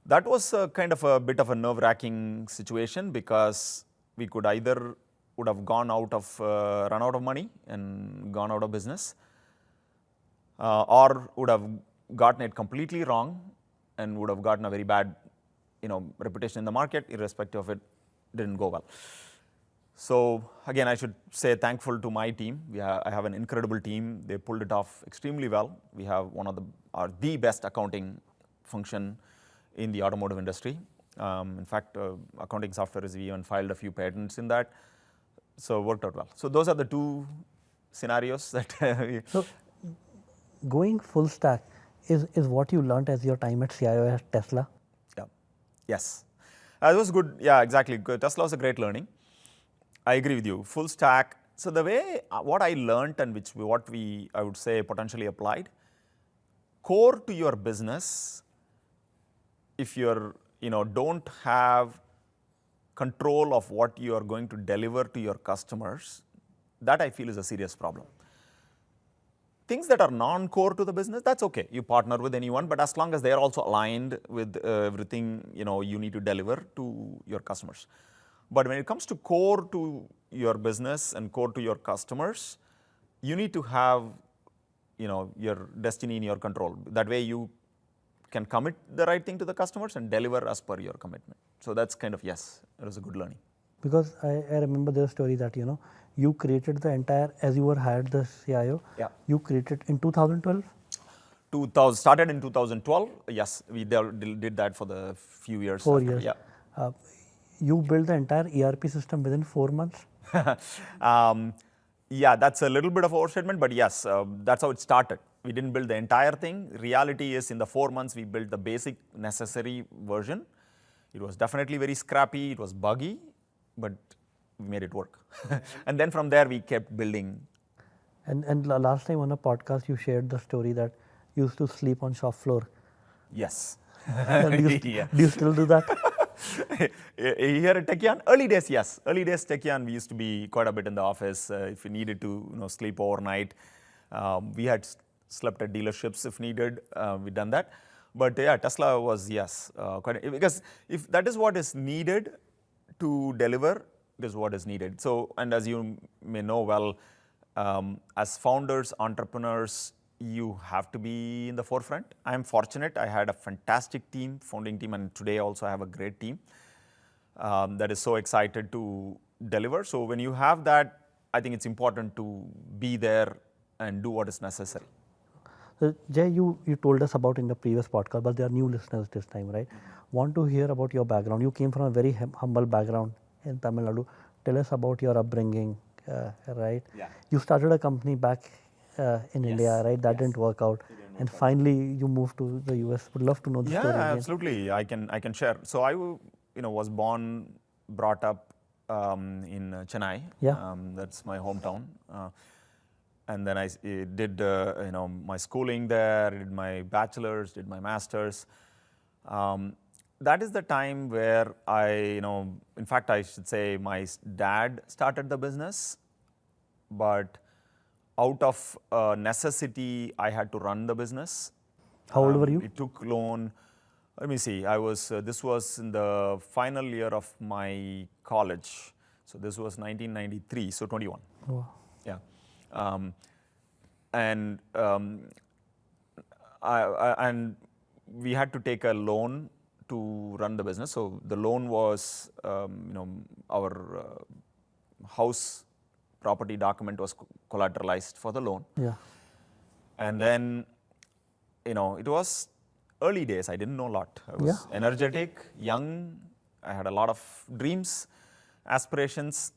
S3: That was kind of a bit of a nerve-wracking situation because we could either would have run out of money and gone out of business, or would have gotten it completely wrong and would have gotten a very bad reputation in the market, irrespective of it didn't go well. So again, I should say thankful to my team. I have an incredible team. They pulled it off extremely well. We have one of the best accounting function in the automotive industry. In fact, accounting software we even filed a few patents in that. So it worked out well. So those are the two scenarios that
S2: So going full stack is what you learned as your time at CIO at Tesla?
S3: Yeah. Yes. It was good. Yeah, exactly. Tesla was a great learning. I agree with you. Full stack. So the way, what I learned and I would say potentially applied, core to your business if you're, don't have control of what you are going to deliver to your customers, that I feel is a serious problem. Things that are non-core to the business, that's okay. You partner with anyone, but as long as they are also aligned with everything you need to deliver to your customers. But when it comes to core to your business and core to your customers, you need to have your destiny in your control. That way you can commit the right thing to the customers and deliver as per your commitment. So that's kind of, yes, it was a good learning.
S2: Because I remember the story that, you created the entire, as you were hired the CIO,
S3: Yeah.
S2: you created in 2012?
S3: Started in 2012. Yes, we did that for the few years.
S2: 4
S3: after,
S2: years.
S3: Yeah.
S2: You built the entire ERP system within 4 months?
S3: Yeah, that's a little bit of overstatement, but yes, that's how it started. We didn't build the entire thing. Reality is in the 4 months, we built the basic necessary version. It was definitely very scrappy. It was buggy, but we made it work. And then from there, we kept building.
S2: And last time on a podcast, you shared the story that you used to sleep on shop floor.
S3: Yes.
S2: Do you still do that?
S3: Here at Tekion, early days, yes. Early days Tekion, we used to be quite a bit in the office. If we needed to sleep overnight, we had slept at dealerships if needed. We'd done that. But yeah, Tesla was, yes, because if that is what is needed to deliver, it is what is needed. So, and as you may know well, as founders, entrepreneurs, you have to be in the forefront. I'm fortunate. I had a fantastic team, founding team, and today also I have a great team that is so excited to deliver. So when you have that, I think it's important to be there and do what is necessary.
S2: So Jay, you told us about in the previous podcast, but there are new listeners this time, right? Want to hear about your background. You came from a very humble background in Tamil Nadu. Tell us about your upbringing, right?
S3: Yeah.
S2: You started a company back in India, right? That didn't work out. And finally, you moved to the US. Would love to know the story.
S3: Yeah, absolutely. I can share. So I was born, brought up in Chennai.
S2: Yeah.
S3: That's my hometown. And then I did my schooling there, did my bachelor's, did my master's. That is the time where in fact, I should say my dad started the business, but out of necessity, I had to run the business.
S2: How old were you?
S3: It took loan. Let me see. This was in the final year of my college. So this was 1993, so 21.
S2: Wow.
S3: Yeah. And we had to take a loan to run the business. So the loan was, our house property document was collateralized for the loan.
S2: Yeah.
S3: And then, it was early days. I didn't know a lot. I was energetic, young. I had a lot of dreams, aspirations,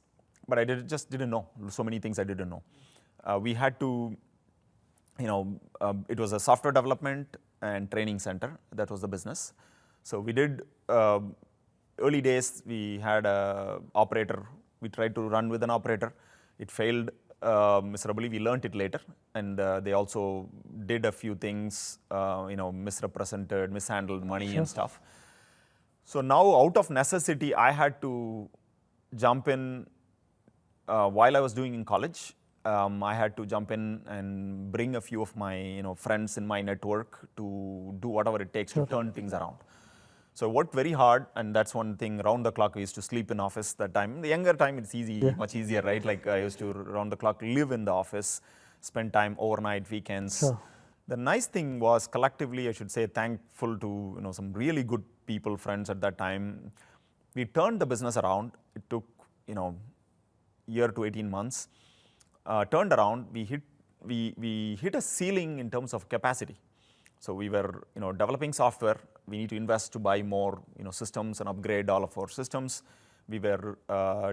S3: but I just didn't know. So many things I didn't know. We had to, it was a software development and training center. That was the business. So we did, early days, we had a operator. We tried to run with an operator. It failed miserably. We learned it later. And they also did a few things, misrepresented, mishandled money and stuff. So now out of necessity, I had to jump in while I was doing in college. I had to jump in and bring a few of my friends in my network to do whatever it takes to turn things around. So I worked very hard, and that's one thing. Round the clock, we used to sleep in office that time. In the younger time, it's easy, much easier, right? Like I used to round the clock live in the office, spend time overnight, weekends.
S2: Sure.
S3: The nice thing was collectively, I should say, thankful to some really good people, friends at that time. We turned the business around. It took year to 18 months. Turned around. We hit a ceiling in terms of capacity. So we were developing software. We need to invest to buy more systems and upgrade all of our systems. We were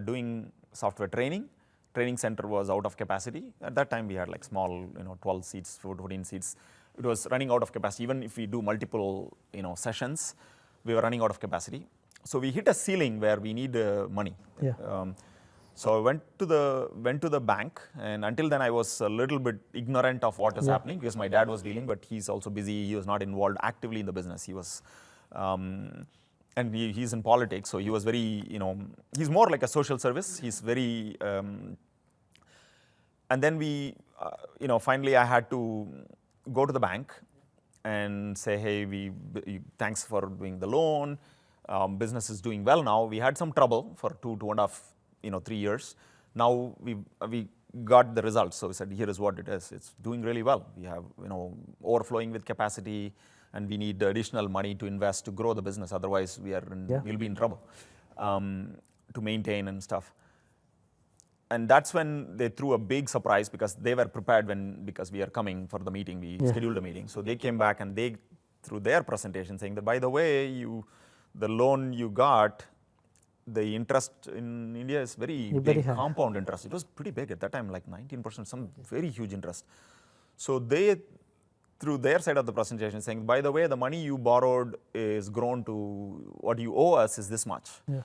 S3: doing software training. Training center was out of capacity. At that time, we had like small 12 seats, 14 seats. It was running out of capacity. Even if we do multiple sessions, we were running out of capacity. So we hit a ceiling where we need money.
S2: Yeah.
S3: So I went to the bank, and until then I was a little bit ignorant of what is happening because my dad was dealing, but he's also busy. He was not involved actively in the business. He was And he's in politics, so he was very, he's more like a social service. He's very, and then we, finally I had to go to the bank and say, hey, thanks for doing the loan. Business is doing well now. We had some trouble for 2.5, 3 years. Now we got the results. So we said, here is what it is. It's doing really well. We have, overflowing with capacity, and we need additional money to invest to grow the business. Otherwise, we'll be in trouble to maintain and stuff. And that's when they threw a big surprise, because they were prepared because we are coming for the meeting. We scheduled a meeting. So they came back and they threw their presentation saying that, by the way, the loan you got, the interest in India is very big, compound interest. It was pretty big at that time, like 19%, some very huge interest. So they through their side of the presentation saying, by the way, the money you borrowed is grown to what you owe us is this much. Yeah.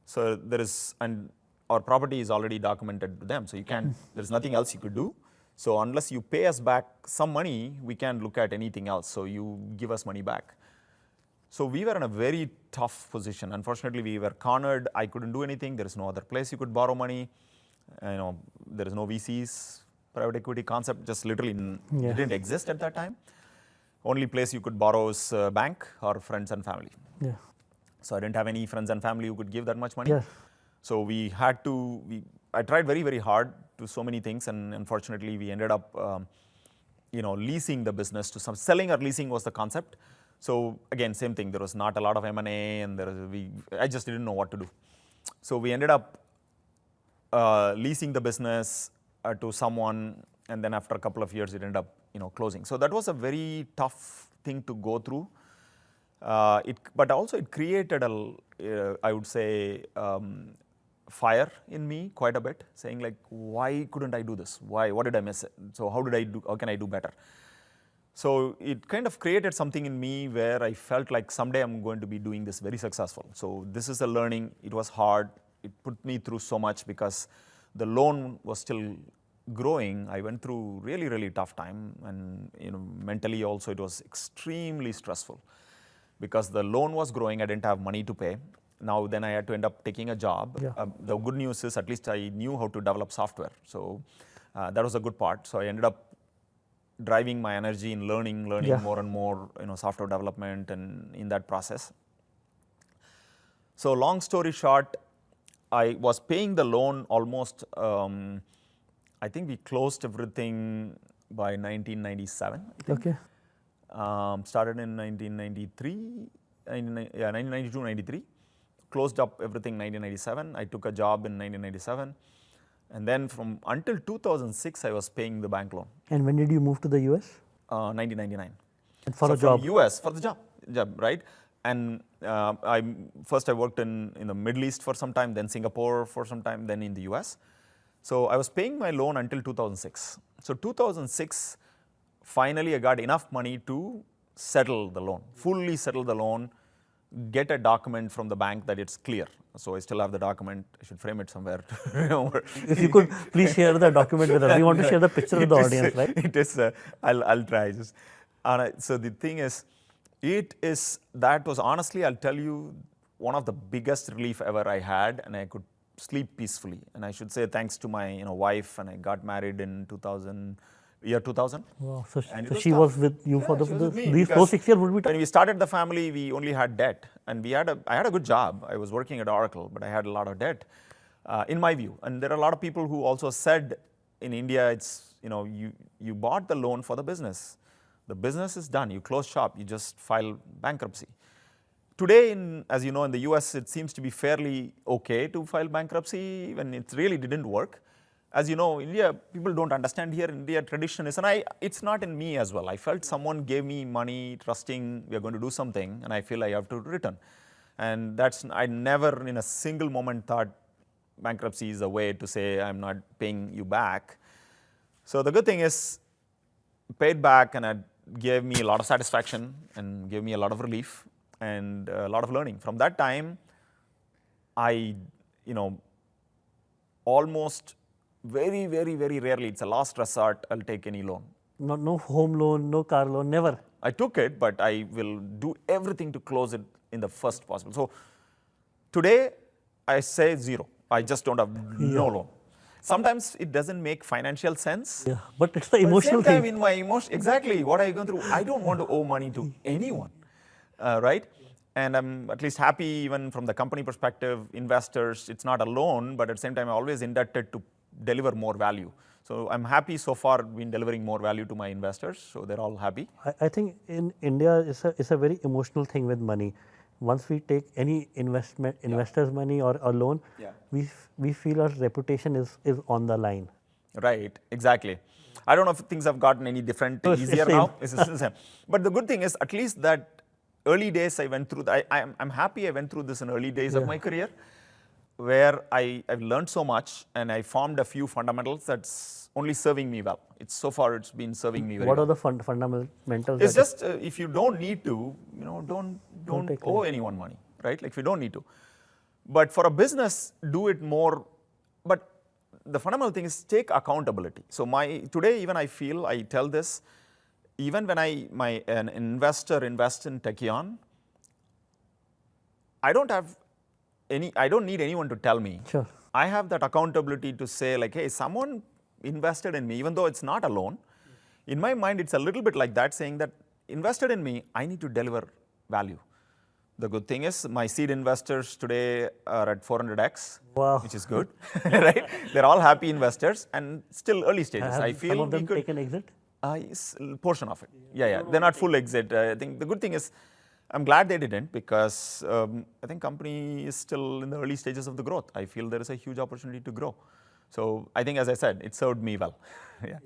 S3: So there is, and our property is already documented to them. So you can't, there's nothing else you could do. So unless you pay us back some money, we can't look at anything else. So you give us money back. So we were in a very tough position. Unfortunately, we were cornered. I couldn't do anything. There is no other place you could borrow money. There is no VCs. Private equity concept just literally didn't exist at that time. Only place you could borrow is bank or friends and family. Yeah. So I didn't have any friends and family who could give that much money. Yeah. So we had to, I tried very, very hard to so many things, and unfortunately we ended up, leasing the business to some, selling or leasing was the concept. So again, same thing, there was not a lot of M&A, and I just didn't know what to do. So we ended up leasing the business to someone, and then after a couple of years, it ended up, closing. So that was a very tough thing to go through. But also it created I would say, fire in me quite a bit, saying like, why couldn't I do this? Why? What did I miss it? So how can I do better? So it kind of created something in me where I felt like someday I'm going to be doing this very successful. So this is a learning. It was hard. It put me through so much because the loan was still growing. I went through really, really tough time, and mentally also it was extremely stressful because the loan was growing. I didn't have money to pay. Now then I had to end up taking a job. Yeah. The good news is at least I knew how to develop software. So that was a good part. So I ended up driving my energy in learning more and more, software development, and in that process. So long story short, I was paying the loan almost, I think we closed everything by 1997. Okay. Started in 1992, 93. Closed up everything 1997. I took a job in 1997. And then until 2006, I was paying the bank loan.
S2: And when did you move to the US?
S3: 1999.
S2: And for a job?
S3: From US, for the job, right? And first I worked in the Middle East for some time, then Singapore for some time, then in the US. So I was paying my loan until 2006. So 2006, finally I got enough money to settle the loan, fully settle the loan, get a document from the bank that it's clear. So I still have the document. I should frame it somewhere.
S2: If you could please share the document with us. We want to share the picture with the audience, right?
S3: It is. I'll try. So the thing is, that was honestly, I'll tell you, one of the biggest relief ever I had, and I could sleep peacefully. And I should say thanks to my wife, and I got married in 2000.
S2: Wow. So she was with you for these 4-6 years would be tough.
S3: When we started the family, we only had debt, and I had a good job. I was working at Oracle, but I had a lot of debt, in my view. And there are a lot of people who also said in India, it's, you bought the loan for the business. The business is done. You close shop. You just file bankruptcy. Today, as you know, in the US, it seems to be fairly okay to file bankruptcy when it really didn't work. As you know, India, people don't understand here. India tradition is, and it's not in me as well. I felt someone gave me money, trusting we are going to do something, and I feel I have to return. And I never in a single moment thought bankruptcy is a way to say I'm not paying you back. So the good thing is, paid back, and it gave me a lot of satisfaction and gave me a lot of relief and a lot of learning. From that time, I, almost very, very, very rarely, it's a last resort, I'll take any loan.
S2: No home loan, no car loan, never?
S3: I took it, but I will do everything to close it in the first possible. So today, I say zero. I just don't have no loan. Sometimes it doesn't make financial sense.
S2: Yeah, but it's the
S3: But
S2: emotional
S3: at the same time,
S2: thing.
S3: in my emotion, exactly what I go through, I don't want to owe money to anyone, right? And I'm at least happy even from the company perspective, investors, it's not a loan, but at the same time, I'm always indebted to deliver more value. So I'm happy so far been delivering more value to my investors, so they're all happy.
S2: I think in India, it's a very emotional thing with money. Once we take any investor's money or a loan, we feel our reputation is on the line.
S3: Right, exactly. I don't know if things have gotten any different,
S2: it's
S3: easier
S2: same.
S3: now. It's the same. But the good thing is, at least that early days I went through, I'm happy I went through this in early days of my career, where I've learned so much and I formed a few fundamentals that's only serving me well. So far it's been serving me very
S2: What
S3: well.
S2: are the fundamentals?
S3: It's just if you don't need to, don't
S2: take
S3: owe anyone money, right? Like if you don't need to. But for a business, do it more. But the fundamental thing is take accountability. So today even I feel, I tell this, even when an investor invests in Tekion, I don't need anyone to tell me.
S2: Sure.
S3: I have that accountability to say like, hey, someone invested in me, even though it's not a loan. In my mind, it's a little bit like that, saying that invested in me, I need to deliver value. The good thing is my seed investors today are at 400x,
S2: Wow.
S3: which is good, right? They're all happy investors and still early stages.
S2: Have
S3: I feel
S2: some of them
S3: we could
S2: take an exit?
S3: portion of it. Yeah. They're not full exit. I think the good thing is, I'm glad they didn't because I think company is still in the early stages of the growth. I feel there is a huge opportunity to grow. So I think, as I said, it served me well. Yeah.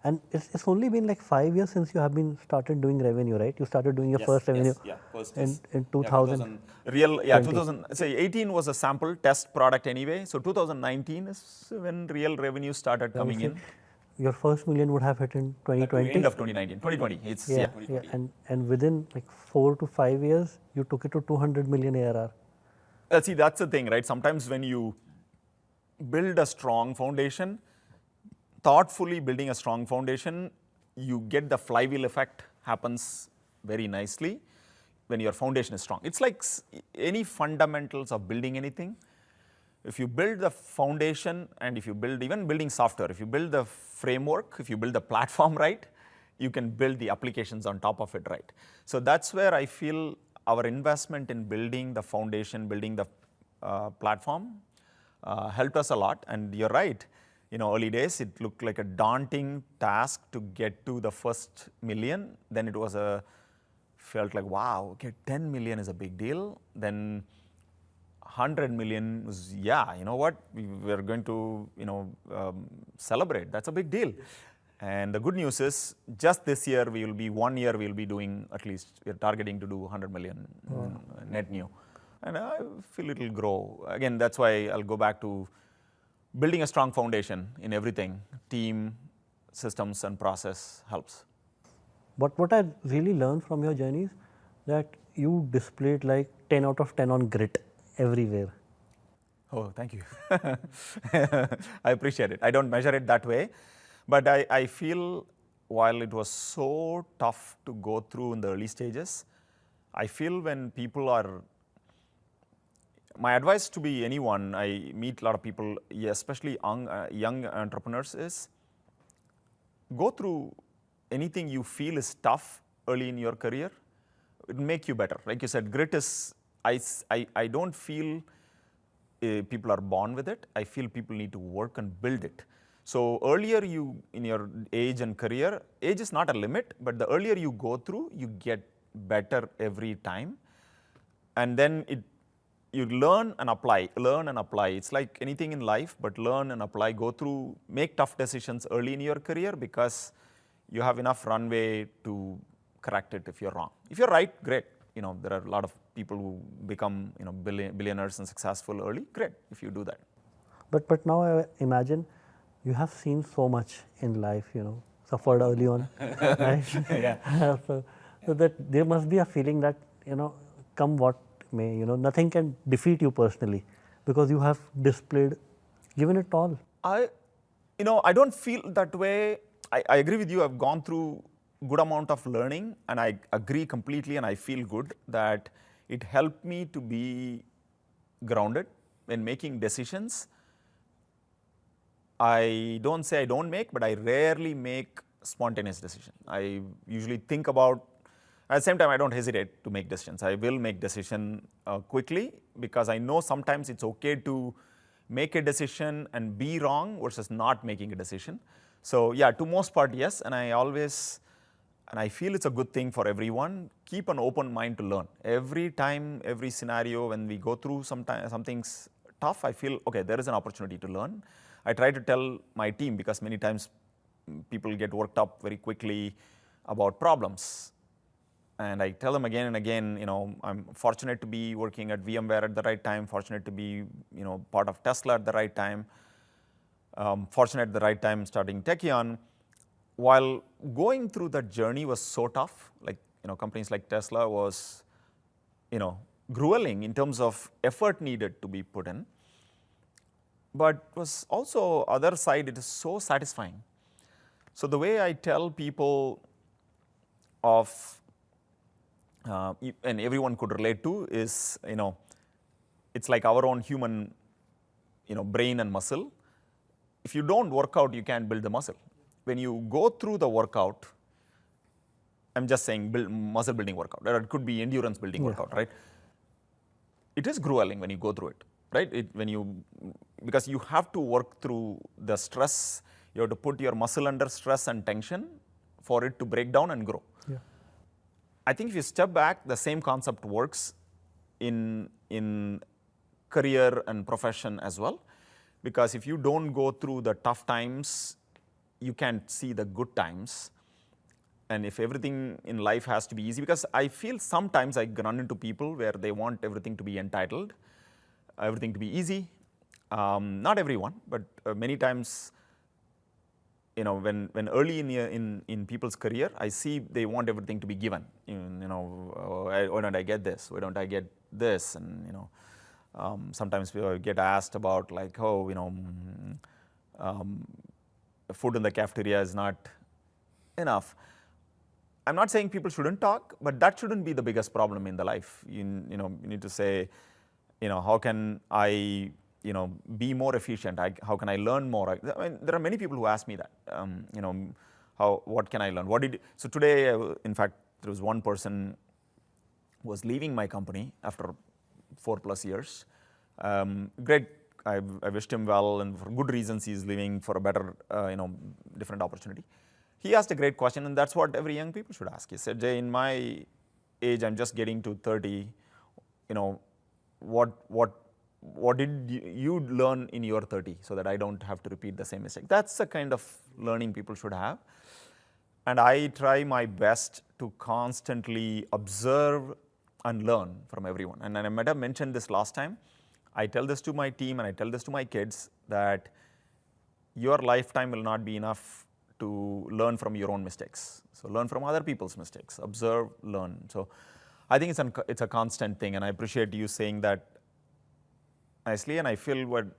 S2: And it's only been like 5 years since you have been started doing revenue, right? You started doing your first revenue in 2000.
S3: 2000. Say 18 was a sample test product anyway. So 2019 is when real revenue started coming in.
S2: Your first million would have hit in 2020.
S3: End of 2019, 2020. It's
S2: Yeah. And within like 4 to 5 years, you took it to 200 million ARR.
S3: See, that's the thing, right? Sometimes when you build a strong foundation, thoughtfully building a strong foundation, you get the flywheel effect happens very nicely when your foundation is strong. It's like any fundamentals of building anything. If you build the foundation and if you build, even building software, if you build the framework, if you build the platform right, you can build the applications on top of it right. So that's where I feel our investment in building the foundation, building the platform helped us a lot. And you're right, early days, it looked like a daunting task to get to the first million. Then it was felt like, wow, okay, 10 million is a big deal. Then 100 million was, you know what, we're going to, celebrate. That's a big deal. And the good news is, just this year, 1 year, we'll be doing at least, we're targeting to do 100 million net new. And I feel it'll grow. Again, that's why I'll go back to building a strong foundation in everything. Team, systems, and process helps.
S2: But what I really learned from your journey is that you displayed like 10 out of 10 on grit everywhere.
S3: Oh, thank you. I appreciate it. I don't measure it that way. But I feel while it was so tough to go through in the early stages, I feel when people are, my advice to be anyone, I meet a lot of people, especially young entrepreneurs, is go through anything you feel is tough early in your career. It will make you better. Like you said, grit is, I don't feel people are born with it. I feel people need to work and build it. So earlier in your age and career, age is not a limit, but the earlier you go through, you get better every time. And then you learn and apply. It's like anything in life, but learn and apply, go through, make tough decisions early in your career because you have enough runway to correct it if you're wrong. If you're right, great. There are a lot of people who become billionaires and successful early. Great if you do that.
S2: But now I imagine you have seen so much in life, suffered early on, right? So that there must be a feeling that, come what may, nothing can defeat you personally because you have given it all.
S3: I don't feel that way. I agree with you. I've gone through good amount of learning, and I agree completely, and I feel good that it helped me to be grounded when making decisions. I don't say I don't make, but I rarely make spontaneous decisions. I usually think about, at the same time, I don't hesitate to make decisions. I will make decision quickly, because I know sometimes it's okay to make a decision and be wrong versus not making a decision. So yeah, to most part, yes, and I feel it's a good thing for everyone. Keep an open mind to learn. Every time, every scenario, when we go through something's tough, I feel, okay, there is an opportunity to learn. I try to tell my team, because many times people get worked up very quickly about problems. And I tell them again and again, I'm fortunate to be working at VMware at the right time, fortunate to be, part of Tesla at the right time, fortunate at the right time starting Tekion. While going through that journey was so tough, like, companies like Tesla was, grueling in terms of effort needed to be put in. But was also, other side, it is so satisfying. So the way I tell people of, and everyone could relate to, is, it's like our own human, brain and muscle. If you don't work out, you can't build the muscle. When you go through the workout, I'm just saying muscle building workout, or it could be endurance building workout, right? It is grueling when you go through it, right? Because you have to work through the stress. You have to put your muscle under stress and tension for it to break down and grow.
S2: Yeah.
S3: I think if you step back, the same concept works in career and profession as well. Because if you don't go through the tough times, you can't see the good times. And if everything in life has to be easy, because I feel sometimes I run into people where they want everything to be entitled, everything to be easy. Not everyone, but many times, when early in people's career, I see they want everything to be given. Why don't I get this? Why don't I get this? And sometimes people get asked about, like, food in the cafeteria is not enough. I'm not saying people shouldn't talk, but that shouldn't be the biggest problem in the life. You need to say, how can I, be more efficient? How can I learn more? I mean, there are many people who ask me that. What can I learn? So today, in fact, there was one person who was leaving my company after 4+ years. Great. I wished him well, and for good reasons, he's leaving for a better, different opportunity. He asked a great question, and that's what every young people should ask. He said, Jay, in my age, I'm just getting to 30. What did you learn in your 30 so that I don't have to repeat the same mistake? That's the kind of learning people should have. And I try my best to constantly observe and learn from everyone. And I might have mentioned this last time. I tell this to my team and I tell this to my kids, that your lifetime will not be enough to learn from your own mistakes. So learn from other people's mistakes, observe, learn. So I think it's a constant thing, and I appreciate you saying that nicely. And I feel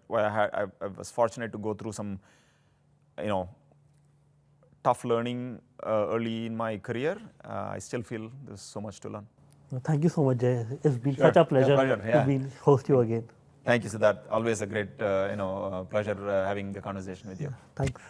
S3: I was fortunate to go through some, tough learning early in my career. I still feel there's so much to learn.
S2: Well, thank you so much, Jay. It's been such a pleasure to host you again.
S3: Thank you, Siddharth. Always a great, pleasure having the conversation with you.
S2: Thanks.